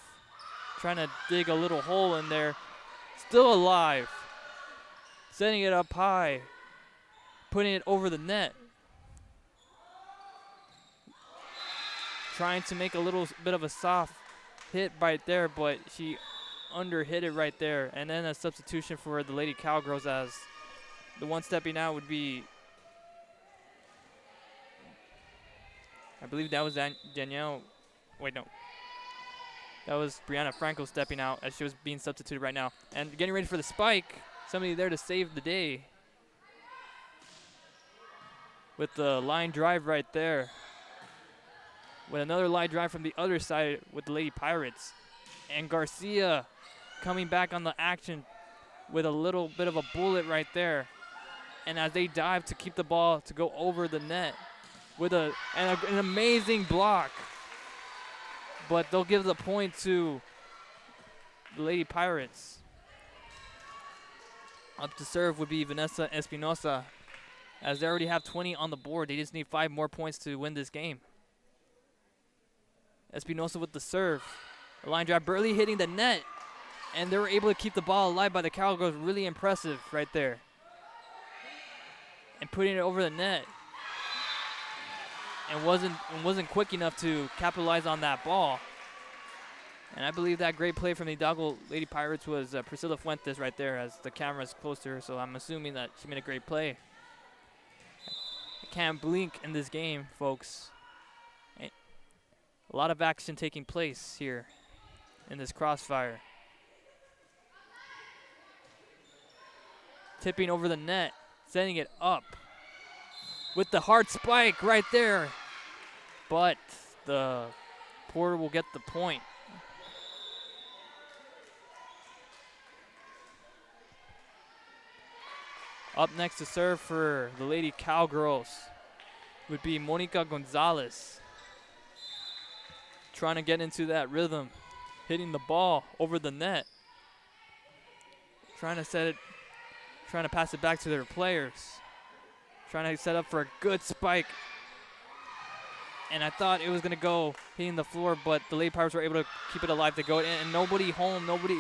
Trying to dig a little hole in there. Still alive. Sending it up high. Putting it over the net. Trying to make a little bit of a soft hit right there, but she underhit it right there. And then a substitution for the Lady Cowgirls, as the one stepping out would be, I believe that was Danielle. Wait, no. That was Brianna Franco stepping out as she was being substituted right now. And getting ready for the spike. Somebody there to save the day. With the line drive right there. With another line drive from the other side with the Lady Pirates. And Garcia coming back on the action with a little bit of a bullet right there. And as they dive to keep the ball to go over the net with an amazing block. But they'll give the point to the Lady Pirates. Up to serve would be Vanessa Espinosa. As they already have 20 on the board, they just need 5 more points to win this game. Espinosa with the serve. A line drive barely hitting the net. And they were able to keep the ball alive by the Cowgirls. Really impressive right there. And putting it over the net. And wasn't quick enough to capitalize on that ball. And I believe that great play from the Hidalgo Lady Pirates was Priscilla Fuentes right there, as the camera's close to her, so I'm assuming that she made a great play. I can't blink in this game, folks. A lot of action taking place here in this crossfire. Tipping over the net, sending it up with the hard spike right there. But the Porter will get the point. Up next to serve for the Lady Cowgirls would be Monica Gonzalez. Trying to get into that rhythm. Hitting the ball over the net. Trying to pass it back to their players. Trying to set up for a good spike. And I thought it was going to go hitting the floor, but the Lady Pirates were able to keep it alive to go in. And nobody home, nobody.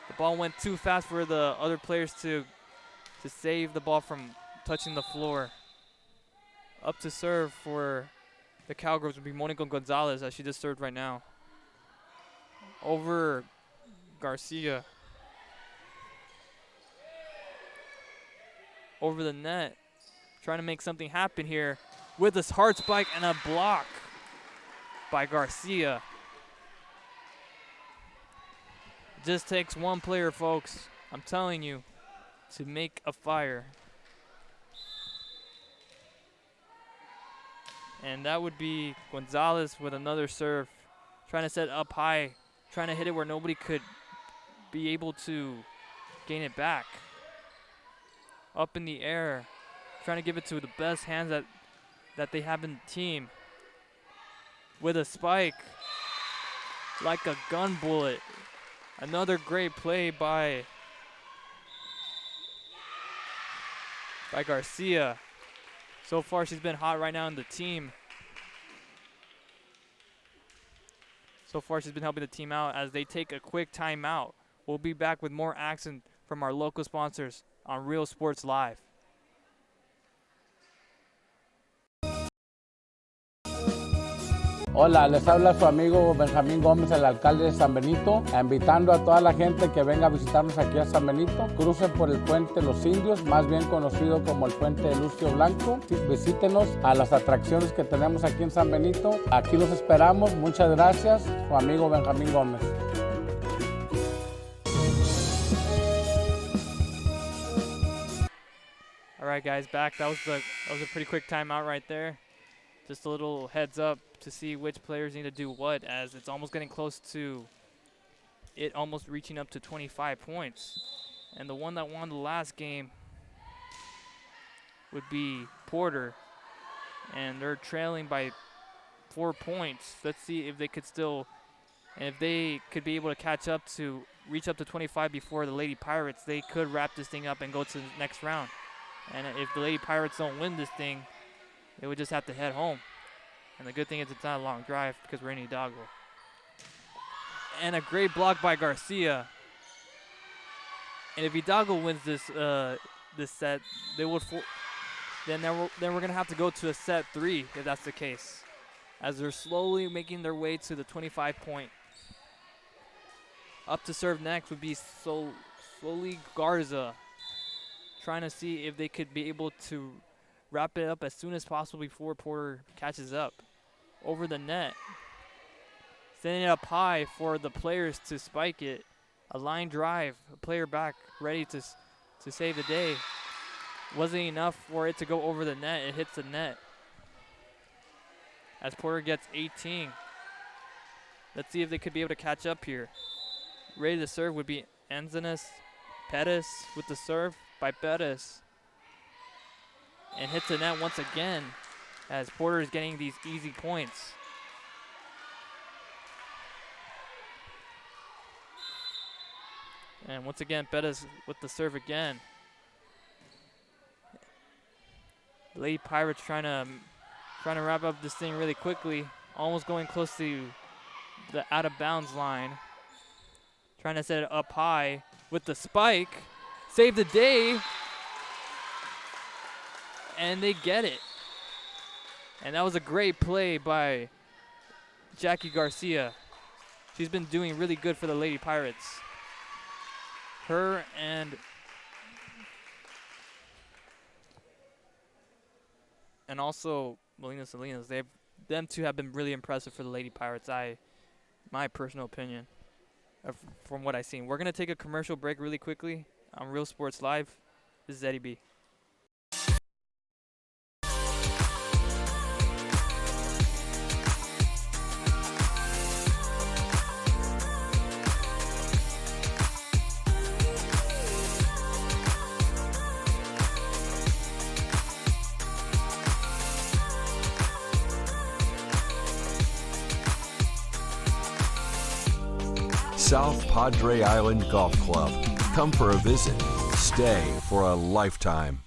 The ball went too fast for the other players to save the ball from touching the floor. Up to serve for the Cowgirls would be Monica Gonzalez, as she just served right now. Over Garcia. Over the net. Trying to make something happen here with this hard spike and a block by Garcia. It just takes one player, folks. I'm telling you, to make a fire. And that would be Gonzalez with another serve. Trying to set up high. Trying to hit it where nobody could be able to gain it back. Up in the air. Trying to give it to the best hands that they have in the team. With a spike. Like a gun bullet. Another great play by Garcia. So far, she's been hot right now in the team. So far, she's been helping the team out as they take a quick timeout. We'll be back with more action from our local sponsors on Real Sports Live. Hola, les habla su amigo Benjamín Gómez, el alcalde de San Benito, invitando a toda la gente que venga a visitarnos aquí a San Benito. Crucen por el puente Los Indios, más bien conocido como el puente de Lucio Blanco. Visítenos a las atracciones que tenemos aquí en San Benito. Aquí los esperamos. Muchas gracias. Su amigo Benjamín Gómez. All right, guys, back. That was a pretty quick timeout right there. Just a little heads up to see which players need to do what, as it's almost getting close to it almost reaching up to 25 points. And the one that won the last game would be Porter. And they're trailing by 4 points. Let's see if they could still, and if they could be able to catch up to reach up to 25 before the Lady Pirates, they could wrap this thing up and go to the next round. And if the Lady Pirates don't win this thing, they would just have to head home. And the good thing is it's not a long drive because we're in Hidalgo. And a great block by Garcia. And if Hidalgo wins this set, they would then we're gonna have to go to a set 3 if that's the case, as they're slowly making their way to the 25-point. Up to serve next would be slowly Garza, trying to see if they could be able to wrap it up as soon as possible before Porter catches up. Over the net. Sending it up high for the players to spike it. A line drive, a player back ready to save the day. Wasn't enough for it to go over the net. It hits the net. As Porter gets 18. Let's see if they could be able to catch up here. Ready to serve would be Enzanes. Pettis with the serve by Pettis. And hits the net once again as Porter is getting these easy points. And once again, Pettis with the serve again. The Lady Pirates trying to wrap up this thing really quickly. Almost going close to the out of bounds line. Trying to set it up high with the spike. Save the day. And they get it. And that was a great play by Jackie Garcia. She's been doing really good for the Lady Pirates. Her and also Melina Salinas. Them two have been really impressive for the Lady Pirates. My personal opinion, from what I've seen. We're gonna take a commercial break really quickly on Real Sports Live. This is Eddie B. South Padre Island Golf Club. Come for a visit. Stay for a lifetime.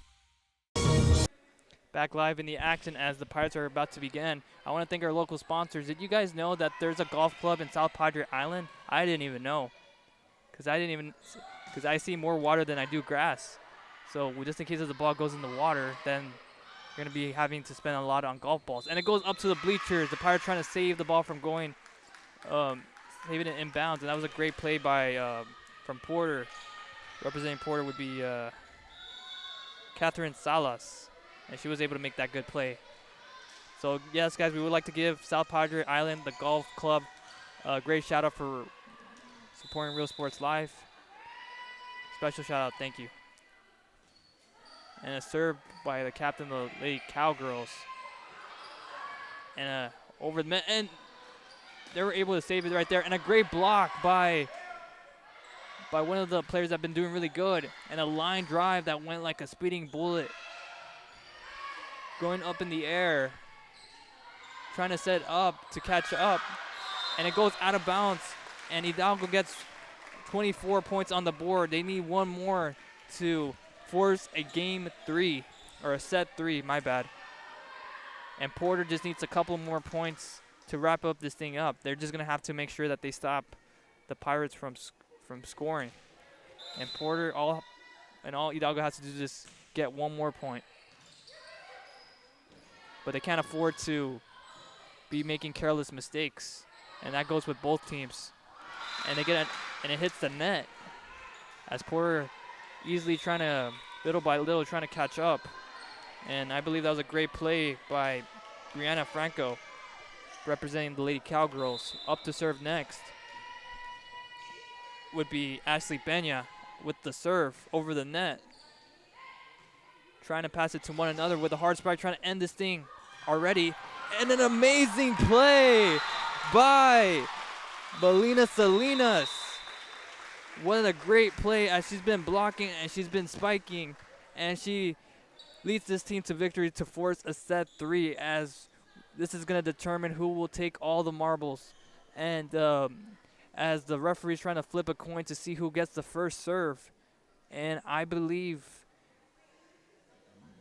Back live in the action as the Pirates are about to begin. I want to thank our local sponsors. Did you guys know that there's a golf club in South Padre Island? I didn't even know, because I see more water than I do grass. So just in case if the ball goes in the water, then you're going to be having to spend a lot on golf balls. And it goes up to the bleachers. The Pirates trying to save the ball from going saving it inbounds, and that was a great play by from Porter. Representing Porter would be Catherine Salas, and she was able to make that good play. So yes, guys, we would like to give South Padre Island, the golf club, a great shout out for supporting Real Sports Live. Special shout out, thank you. And a serve by the captain of the Lady Cowgirls. and over the net, and they were able to save it right there. And a great block by one of the players that have been doing really good, and a line drive that went like a speeding bullet, going up in the air, trying to set up to catch up, and it goes out of bounds, and Hidalgo gets 24 points on the board. They need one more to force a game 3, or a set 3, my bad. And Porter just needs a couple more points to wrap up this thing up. They're just going to have to make sure that they stop the Pirates from scoring. And Porter, all Hidalgo has to do is just get one more point. But they can't afford to be making careless mistakes. And that goes with both teams. And and it hits the net as Porter easily trying to, little by little, trying to catch up. And I believe that was a great play by Brianna Franco, representing the Lady Cowgirls. Up to serve next would be Ashley Pena with the serve over the net. Trying to pass it to one another with a hard strike, trying to end this thing already. And an amazing play by Melina Salinas. What a great play as she's been blocking and she's been spiking. And she leads this team to victory to force a set 3, as this is going to determine who will take all the marbles. And as the referee's trying to flip a coin to see who gets the first serve. And I believe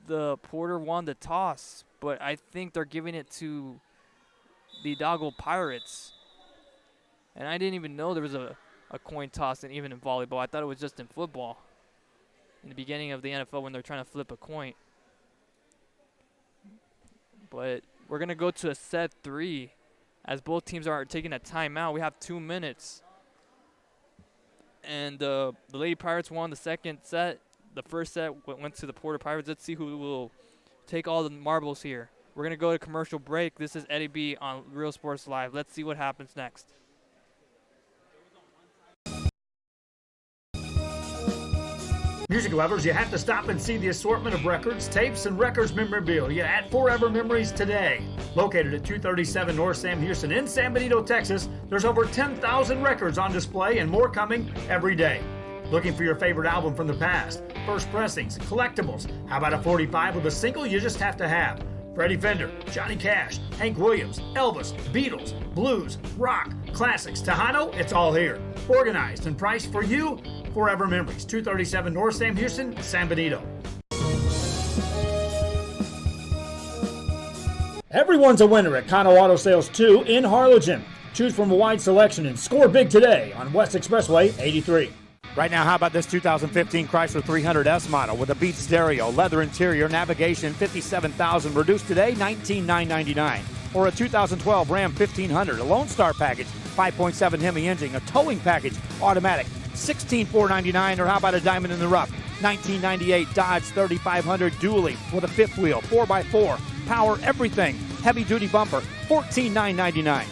the Porter won the toss, but I think they're giving it to the Hidalgo Pirates. And I didn't even know there was a coin toss even in volleyball. I thought it was just in football in the beginning of the NFL when they're trying to flip a coin. But we're going to go to a set 3 as both teams are taking a timeout. We have 2 minutes. And the Lady Pirates won the second set. The first set went to the Porter Pirates. Let's see who will take all the marbles here. We're going to go to commercial break. This is Eddie B on Real Sports Live. Let's see what happens next. Music lovers, you have to stop and see the assortment of records, tapes, and records memorabilia at Forever Memories today. Located at 237 North Sam Houston in San Benito, Texas, there's over 10,000 records on display and more coming every day. Looking for your favorite album from the past, first pressings, collectibles? How about a 45 with a single you just have to have? Freddie Fender, Johnny Cash, Hank Williams, Elvis, Beatles, blues, rock, classics, Tejano, it's all here. Organized and priced for you. Forever Memories, 237 North Sam Houston, San Benito. Everyone's a winner at Kano Auto Sales 2 in Harlingen. Choose from a wide selection and score big today on West Expressway 83. Right now, how about this 2015 Chrysler 300S model with a Beat stereo, leather interior, navigation, $57,000, reduced today, $19,999. Or a 2012 Ram 1500, a Lone Star package, 5.7 Hemi engine, a towing package, automatic, $16,499. Or how about a diamond in the rough, 1998 Dodge 3500 dually with a fifth wheel, 4x4, power everything, heavy duty bumper, $14,999.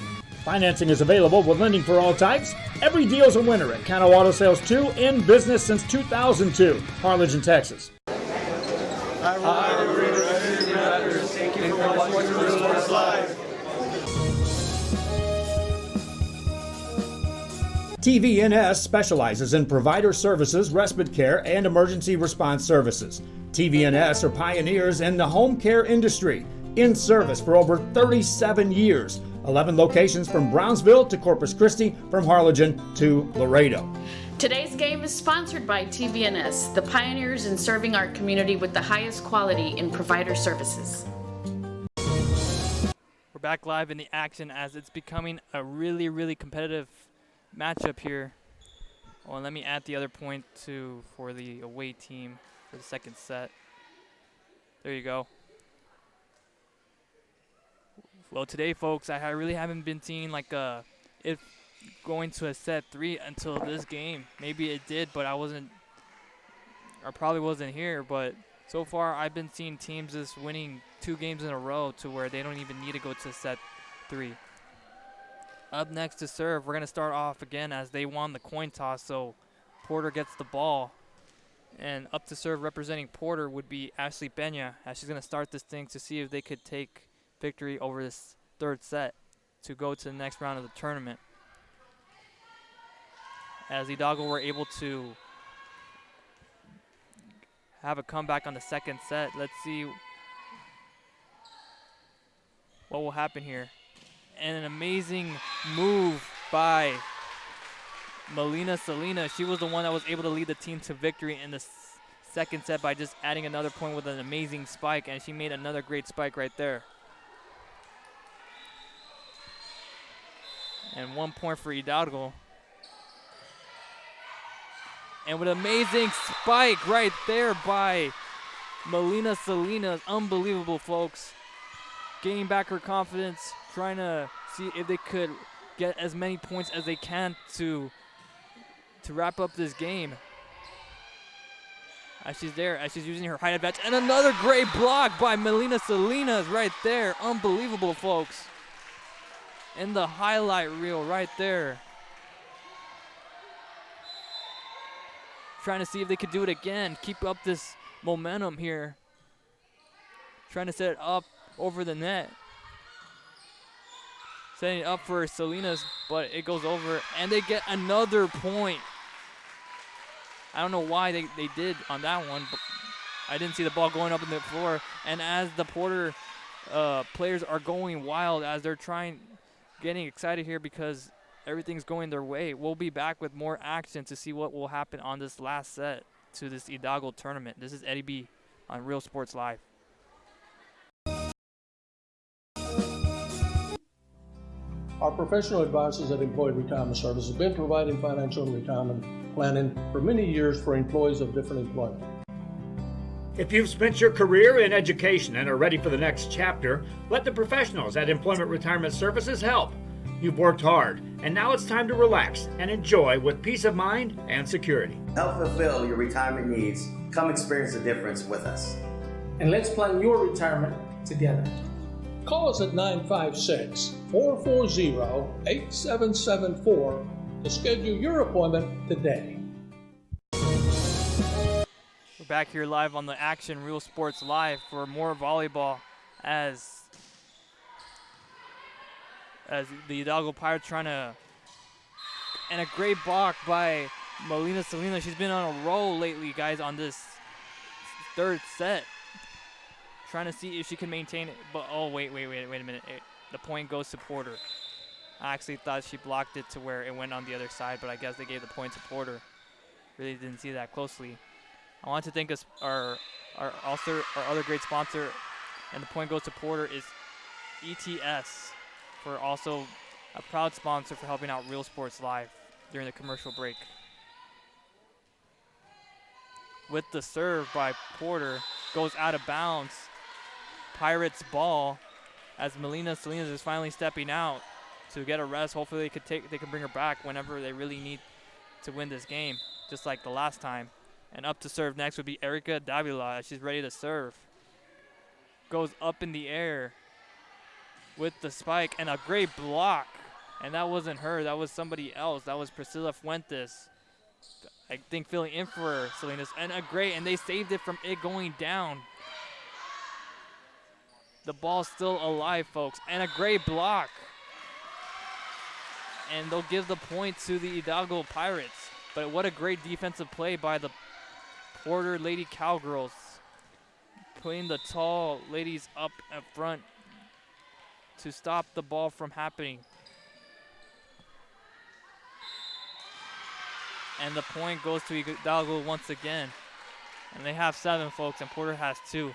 Financing is available with lending for all types. Every deal's a winner at Kano Auto Sales 2, in business since 2002, Harlingen, Texas. TVNS specializes in provider services, respite care, and emergency response services. TVNS are pioneers in the home care industry, in service for over 37 years. 11 locations from Brownsville to Corpus Christi, from Harlingen to Laredo. Today's game is sponsored by TVNS, the pioneers in serving our community with the highest quality in provider services. We're back live in the action as it's becoming a really, really competitive matchup here. Well, let me add the other point for the away team for the second set. There you go. Well, today, folks, I really haven't been seeing like it going to a set 3 until this game. Maybe it did, but I probably wasn't here. But so far, I've been seeing teams just winning 2 games in a row to where they don't even need to go to set 3. Up next to serve, we're going to start off again as they won the coin toss, so Porter gets the ball. And up to serve representing Porter would be Ashley Pena, as she's going to start this thing to see if they could take victory over this third set to go to the next round of the tournament. As Hidalgo were able to have a comeback on the second set. Let's see what will happen here. And an amazing move by Melina Salina. She was the one that was able to lead the team to victory in the second set by just adding another point with an amazing spike, and she made another great spike right there. And 1 point for Hidalgo. And with an amazing spike right there by Melina Salinas. Unbelievable, folks. Gaining back her confidence, trying to see if they could get as many points as they can to wrap up this game. As she's there, as she's using her height advantage. And another great block by Melina Salinas right there. Unbelievable, folks. In the highlight reel right there. Trying to see if they could do it again. Keep up this momentum here. Trying to set it up over the net. Setting it up for Salinas, but it goes over. And they get another point. I don't know why they did on that one, but I didn't see the ball going up in the floor. And as the Porter players are going wild, as they're getting excited here because everything's going their way, we'll be back with more action to see what will happen on this last set to this Hidalgo tournament. This is Eddie B on Real Sports Live. Our professional advisors at Employee Retirement Services have been providing financial and retirement planning for many years for employees of different employment. If you've spent your career in education and are ready for the next chapter, let the professionals at Employment Retirement Services help. You've worked hard, and now it's time to relax and enjoy with peace of mind and security. Help fulfill your retirement needs. Come experience the difference with us. And let's plan your retirement together. Call us at 956-440-8774 to schedule your appointment today. We're back here live on the Action Real Sports Live for more volleyball as the Hidalgo Pirates trying to, and a great block by Melina Salinas. She's been on a roll lately, guys, on this third set. Trying to see if she can maintain it, but oh, wait a minute. The point goes to Porter. I actually thought she blocked it to where it went on the other side, but I guess they gave the point to Porter. Really didn't see that closely. I want to thank us, our other great sponsor, and the point goes to Porter, is ETS, for also a proud sponsor for helping out Real Sports Live during the commercial break. With the serve by Porter, goes out of bounds. Pirates ball, as Melina Salinas is finally stepping out to get a rest. Hopefully they can bring her back whenever they really need to win this game, just like the last time. And up to serve next would be Erica Davila as she's ready to serve. Goes up in the air with the spike and a great block. And that wasn't her, that was somebody else. That was Priscilla Fuentes, I think, filling in for Salinas. And they saved it from it going down. The ball's still alive, folks. And a great block. And they'll give the point to the Hidalgo Pirates. But what a great defensive play by the Porter Lady Cowgirls. Putting the tall ladies up front to stop the ball from happening. And the point goes to Hidalgo once again. And they have 7, folks, and Porter has 2.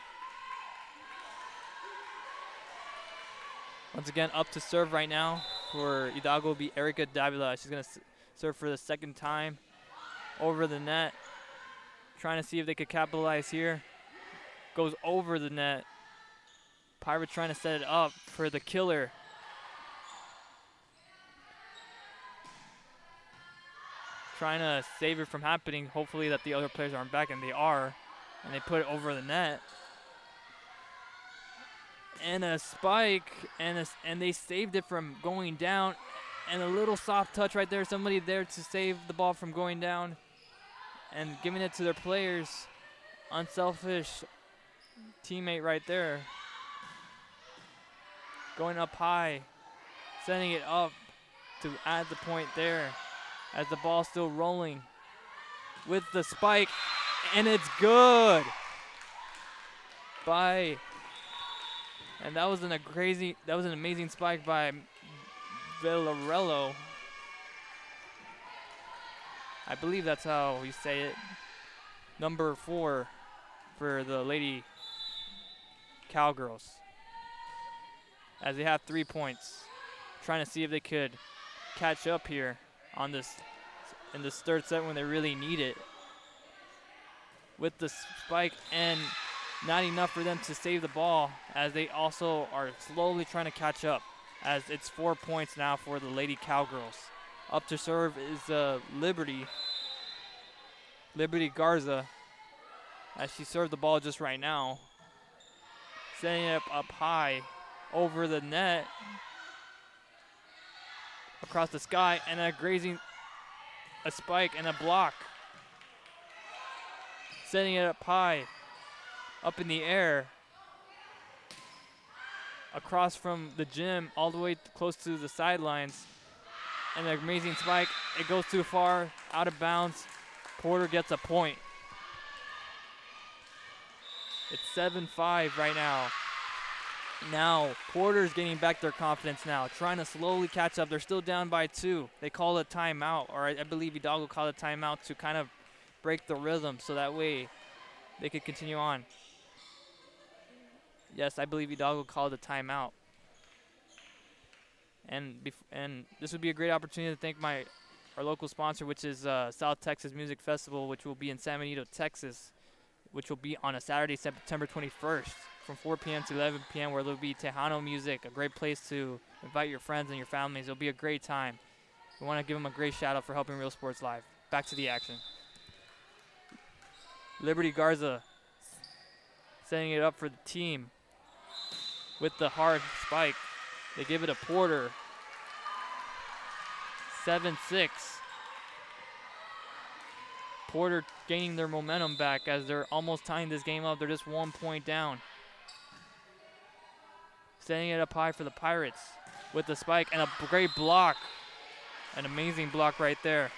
Once again, up to serve right now for Hidalgo will be Erica Davila. She's going to serve for the second time over the net. Trying to see if they could capitalize here. Goes over the net. Pirates trying to set it up for the killer. Trying to save it from happening. Hopefully that the other players aren't back, and they are. And they put it over the net. And a spike, and they saved it from going down. And a little soft touch right there. Somebody there to save the ball from going down. And giving it to their players. Unselfish teammate right there. going up high, sending it up to add the point there as the ball's still rolling with the spike, and it's good. And that was an amazing spike by Villarello. I believe that's how you say it. Number 4 for the Lady Cowgirls. As they have 3 points. Trying to see if they could catch up here on this in this third set when they really need it. With the spike, and not enough for them to save the ball, as they also are slowly trying to catch up, as it's 4 points now for the Lady Cowgirls. Up to serve is Liberty Garza, as she served the ball just right now. Setting it up high over the net, across the sky, and a spike and a block. Setting it up high, up in the air, across from the gym, all the way close to the sidelines. And an amazing spike. It goes too far, out of bounds. Porter gets a point. It's 7-5 right now. Now, Porter's getting back their confidence now, trying to slowly catch up. They're still down by 2. They call a timeout, or I believe Hidalgo called a timeout to kind of break the rhythm, so that way they could continue on. Yes, I believe Hidalgo called a timeout. And this would be a great opportunity to thank our local sponsor, which is South Texas Music Festival, which will be in San Benito, Texas, which will be on a Saturday, September 21st, from 4 p.m. to 11 p.m., where there will be Tejano music, a great place to invite your friends and your families. It'll be a great time. We want to give them a great shout out for helping Real Sports Live. Back to the action. Liberty Garza setting it up for the team with the hard spike. They give it to Porter. 7-6. Porter gaining their momentum back as they're almost tying this game up. They're just 1 point down. Setting it up high for the Pirates with the spike and a great block. An amazing block right there.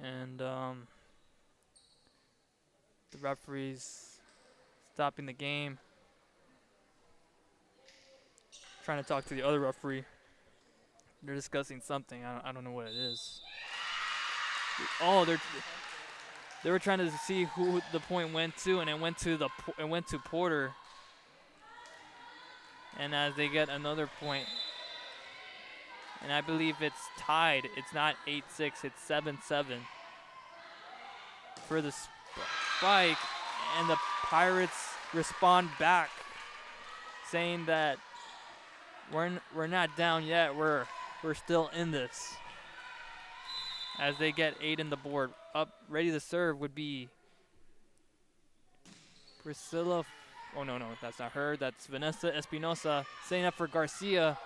And the referee's stopping the game. Trying to talk to the other referee. They're discussing something. I don't know what it is. Oh, they were trying to see who the point went to, and it went to Porter. And as they get another point, and I believe it's tied. It's not 8-6. It's 7-7 for the spike, and the Pirates respond back, saying that we're not down yet. We're still in this. As they get 8 in the board. Up, ready to serve would be Priscilla. Oh, no, that's not her. That's Vanessa Espinosa. Setting up for Garcia.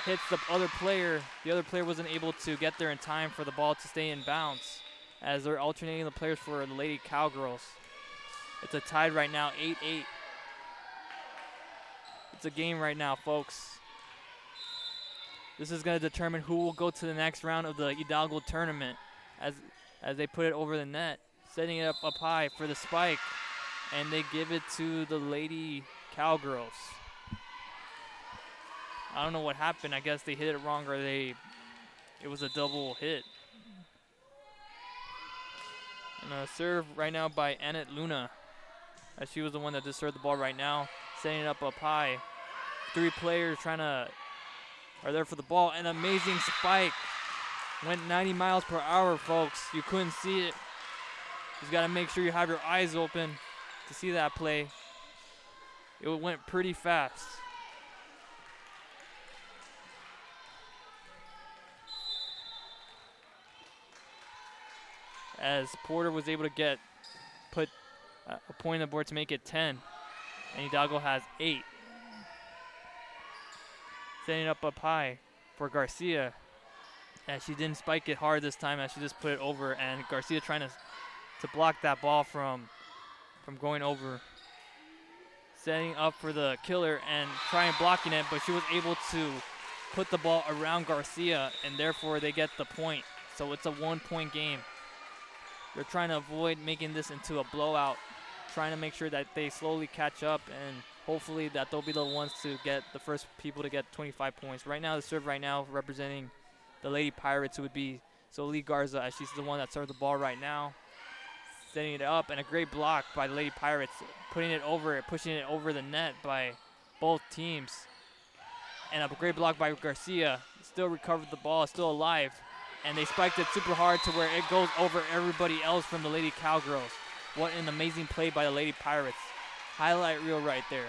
Hits the other player. The other player wasn't able to get there in time for the ball to stay in bounds, as they're alternating the players for the Lady Cowgirls. It's a tied right now, 8-8. It's a game right now, folks. This is going to determine who will go to the next round of the Hidalgo tournament, as they put it over the net. Setting it up high for the spike, and they give it to the Lady Cowgirls. I don't know what happened. I guess they hit it wrong, or it was a double hit. And a serve right now by Annette Luna, as she was the one that just served the ball right now. Setting it up high. 3 players are there for the ball. An amazing spike. Went 90 miles per hour, folks. You couldn't see it. Just got to make sure you have your eyes open to see that play. It went pretty fast. As Porter was able to put a point on the board to make it 10. And Hidalgo has 8. Setting it up high for Garcia. And she didn't spike it hard this time, as she just put it over. And Garcia trying to block that ball from from going over. Setting up for the killer and trying blocking it, but she was able to put the ball around Garcia, and therefore they get the point. So it's a 1-point game. They're trying to avoid making this into a blowout, trying to make sure that they slowly catch up, and hopefully that they'll be the ones to get the first people to get 25 points. Right now, the serve right now representing the Lady Pirates, who would be Solee Garza, as she's the one that served the ball right now. Setting it up, and a great block by the Lady Pirates, pushing it over the net by both teams. And a great block by Garcia. Still recovered the ball, still alive. And they spiked it super hard to where it goes over everybody else from the Lady Cowgirls. What an amazing play by the Lady Pirates. Highlight reel right there.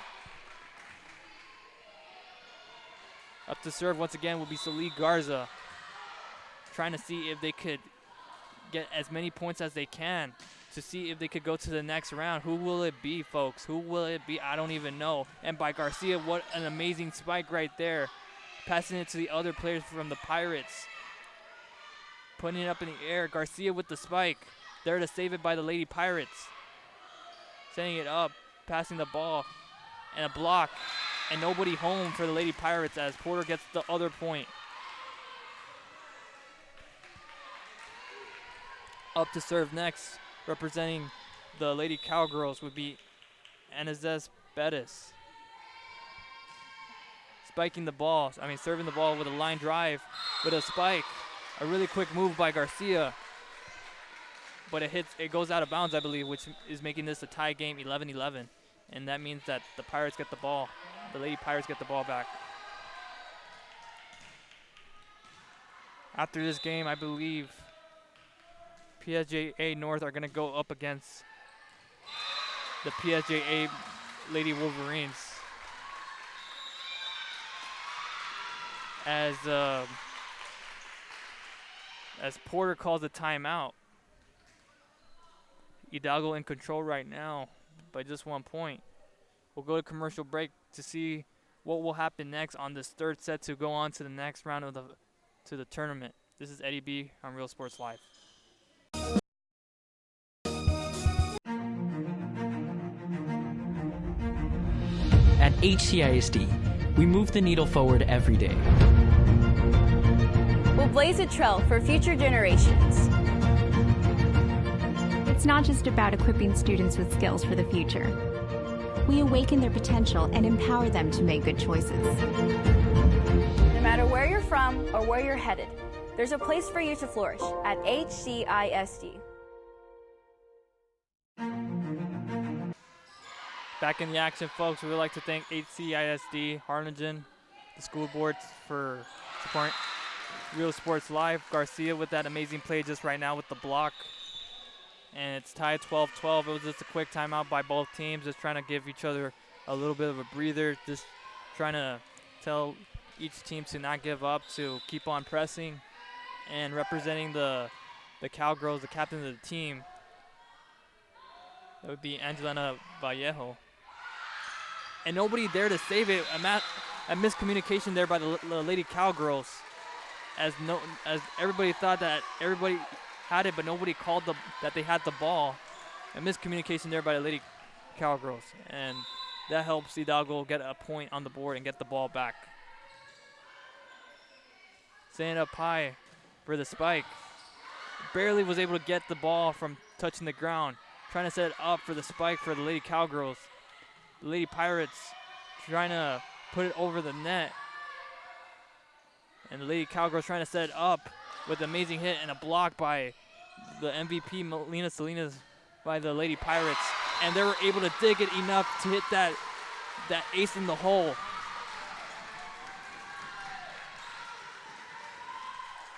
Up to serve once again will be Solee Garza. Trying to see if they could get as many points as they can to see if they could go to the next round. Who will it be, folks? Who will it be? I don't even know. And by Garcia, what an amazing spike right there. Passing it to the other players from the Pirates. Putting it up in the air. Garcia with the spike. There to save it by the Lady Pirates. Setting it up. Passing the ball. And a block. And nobody home for the Lady Pirates as Porter gets the other point. Up to serve next, representing the Lady Cowgirls, would be Anazes Bettis. Serving the ball with a line drive with a spike. A really quick move by Garcia. But it goes out of bounds, I believe, which is making this a tie game, 11-11. And that means that the Pirates get the ball. The Lady Pirates get the ball back. After this game, I believe PSJA North are going to go up against the PSJA Lady Wolverines. As Porter calls a timeout. Hidalgo in control right now by just 1 point. We'll go to commercial break to see what will happen next on this third set to go on to the next round of the tournament. This is Eddie B on Real Sports Live. At HCISD, we move the needle forward every day. We'll blaze a trail for future generations. It's not just about equipping students with skills for the future. We awaken their potential and empower them to make good choices. No matter where you're from or where you're headed, there's a place for you to flourish at HCISD. Back in the action, folks. We would like to thank HCISD, Harlingen, the school boards for supporting Real Sports Live. Garcia with that amazing play just right now with the block. And it's tied 12-12. It was just a quick timeout by both teams, just trying to give each other a little bit of a breather, just trying to tell each team to not give up, to keep on pressing. And representing the Cowgirls, the captain of the team, that would be Angelina Vallejo. And nobody there to save it. A miscommunication there by the Lady Cowgirls, as everybody thought that everybody had it, but nobody called that they had the ball. A miscommunication there by the Lady Cowgirls, and that helps Hidalgo get a point on the board and get the ball back. Setting up high for the spike. Barely was able to get the ball from touching the ground. Trying to set it up for the spike for the Lady Cowgirls. The Lady Pirates trying to put it over the net. And the Lady Cowgirls trying to set it up with an amazing hit and a block by the MVP, Melina Salinas, by the Lady Pirates. And they were able to dig it enough to hit that ace in the hole.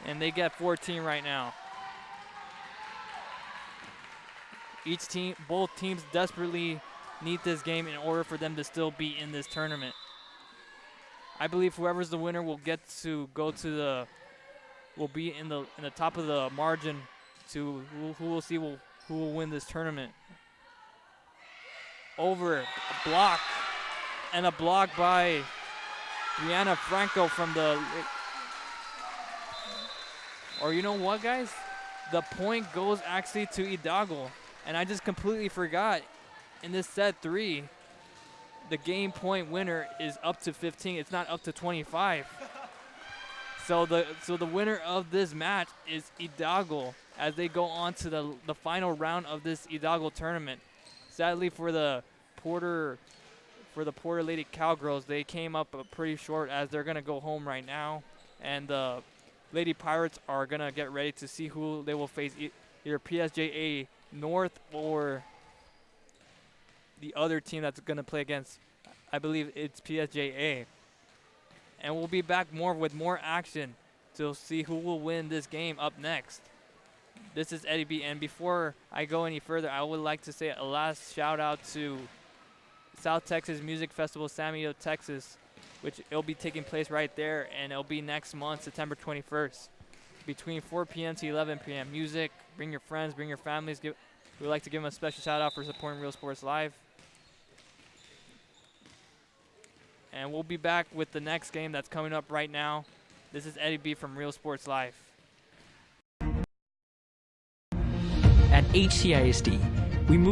And they get 14 right now. Both teams desperately need this game in order for them to still be in this tournament. I believe whoever's the winner will get to go to will be in the top of the margin to who will see who will win this tournament. Over, a block, and a block by Brianna Franco from the. Or you know what, guys? The point goes actually to Hidalgo. And I just completely forgot. in this set 3, the game point winner is up to 15. It's not up to 25. So the winner of this match is Hidalgo as they go on to the final round of this Hidalgo tournament. Sadly for the Porter Lady Cowgirls, they came up pretty short as they're gonna go home right now, and the Lady Pirates are gonna get ready to see who they will face, either PSJA North or the other team that's gonna play against. I believe it's PSJA. And we'll be back with more action to see who will win this game up next. This is Eddie B, and before I go any further, I would like to say a last shout out to South Texas Music Festival, San Benito, Texas, which it'll be taking place right there, and it'll be next month, September 21st, between 4 p.m. to 11 p.m. Music, bring your friends, bring your families. We'd like to give them a special shout out for supporting Real Sports Live. And we'll be back with the next game that's coming up right now. This is Eddie B from Real Sports Live. At HCISD, we move